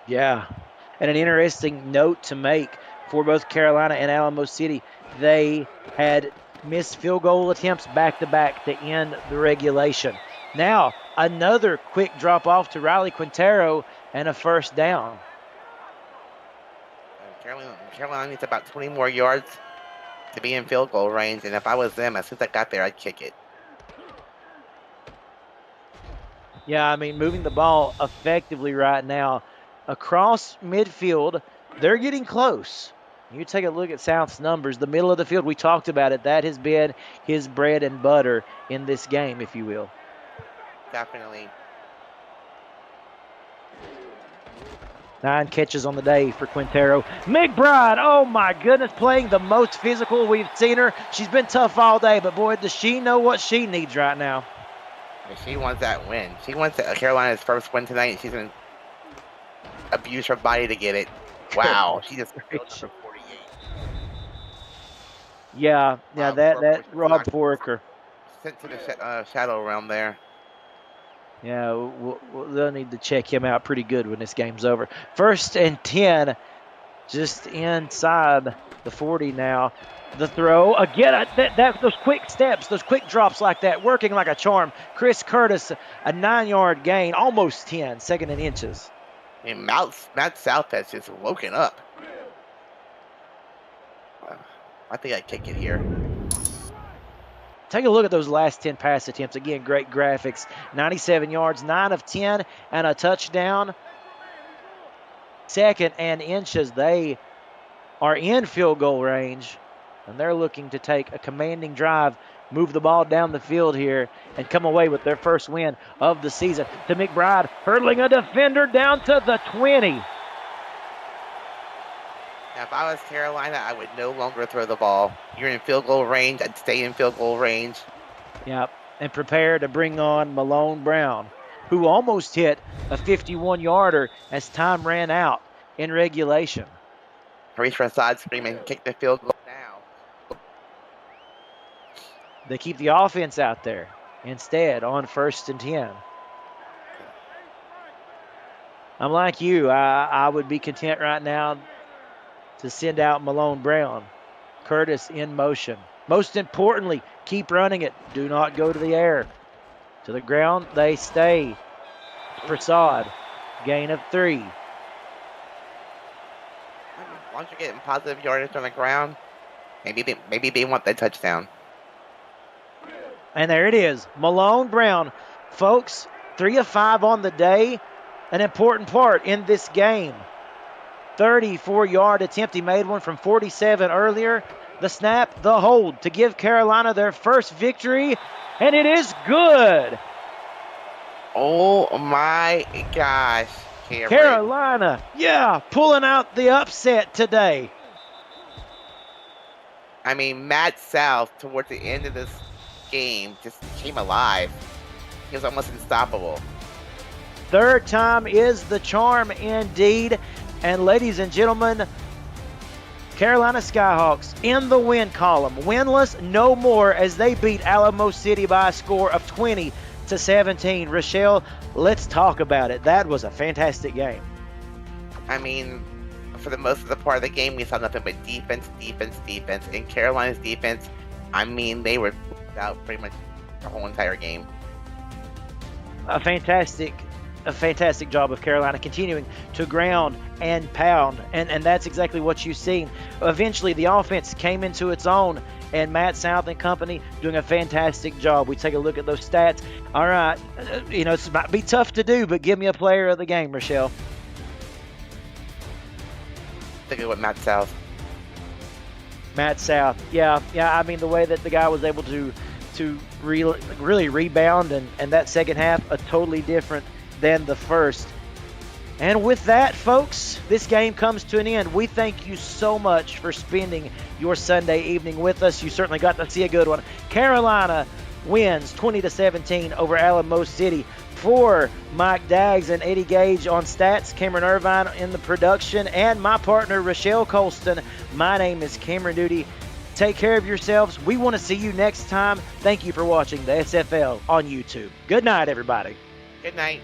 Speaker 1: Yeah, and an interesting note to make for both Carolina and Alamo City, they had missed field goal attempts back-to-back to end the regulation. Now, another quick drop-off to Riley Quintero and a first down.
Speaker 2: Carolina needs about 20 more yards to be in field goal range, and if I was them, as soon as I got there, I'd kick it.
Speaker 1: Yeah, I mean, moving the ball effectively right now across midfield, they're getting close. You take a look at South's numbers, the middle of the field, we talked about it. That has been his bread and butter in this game, if you will.
Speaker 2: Definitely.
Speaker 1: 9 catches on the day for Quintero. McBride, oh my goodness, playing the most physical we've seen her. She's been tough all day, but boy, does she know what she needs right now.
Speaker 2: She wants that win. She wants Carolina's first win tonight, and she's going to abuse her body to get it. Wow, she just killed for 48.
Speaker 1: Yeah, that Rob Foraker.
Speaker 2: Sent to the shadow realm there.
Speaker 1: Yeah, they'll need to check him out pretty good when this game's over. 1st and 10, just inside the 40 now. The throw, again, those quick steps, those quick drops like that, working like a charm. Chris Curtis, a 9-yard gain, almost 10, 2nd and inches.
Speaker 2: And Matt South has just woken up. I think I'd kick it here.
Speaker 1: Take a look at those last 10 pass attempts. Again, great graphics. 97 yards, 9 of 10, and a touchdown. 2nd and inches. They are in field goal range, and they're looking to take a commanding drive, move the ball down the field here, and come away with their first win of the season. To McBride, hurdling a defender down to the 20.
Speaker 2: Now, if I was Carolina, I would no longer throw the ball. You're in field goal range. I'd stay in field goal range.
Speaker 1: Yep, and prepare to bring on Malone Brown, who almost hit a 51-yarder as time ran out in regulation.
Speaker 2: Reach for a side screen and kick the field goal now.
Speaker 1: They keep the offense out there instead on 1st and 10. I'm like you. I would be content right now to send out Malone Brown. Curtis in motion. Most importantly, keep running it. Do not go to the air. To the ground, they stay. Prasad, gain of 3.
Speaker 2: Once you're getting positive yardage on the ground, maybe they want that touchdown.
Speaker 1: And there it is. Malone Brown. Folks, 3 of 5 on the day. An important part in this game. 34-yard attempt. He made one from 47 earlier. the snap, the hold to give Carolina their first victory, and it is good.
Speaker 2: Oh my gosh, Cameron.
Speaker 1: Carolina, pulling out the upset today.
Speaker 2: I mean, Matt South, towards the end of this game, just came alive. He was almost unstoppable.
Speaker 1: Third time is the charm indeed. And ladies and gentlemen, Carolina Skyhawks in the win column. Winless no more as they beat Alamo City by a score of 20-17. Rochelle, let's talk about it. That was a fantastic game.
Speaker 2: I mean, for the most of the part of the game, we saw nothing but defense. And Carolina's defense, I mean, they were out pretty much the whole entire game.
Speaker 1: A fantastic job of Carolina continuing to ground and pound, and that's exactly what you've seen. Eventually, the offense came into its own, and Matt South and company doing a fantastic job. We take a look at those stats. All right, it might be tough to do, but give me a player of the game, Rochelle.
Speaker 2: Think of what Matt South.
Speaker 1: Matt South, yeah. I mean, the way that the guy was able to really rebound, and that second half, a totally different than the first. And with that, folks, this game comes to an end. We thank you so much for spending your Sunday evening with us. You certainly got to see a good one. Carolina wins 20-17 over Alamo City. For Mike Daggs and Eddie Gage on stats, Cameron Irvine in the production, and my partner, Rochelle Colston, my name is Cameron Duty. Take care of yourselves. We want to see you next time. Thank you for watching the SFL on YouTube. Good night, everybody.
Speaker 2: Good night.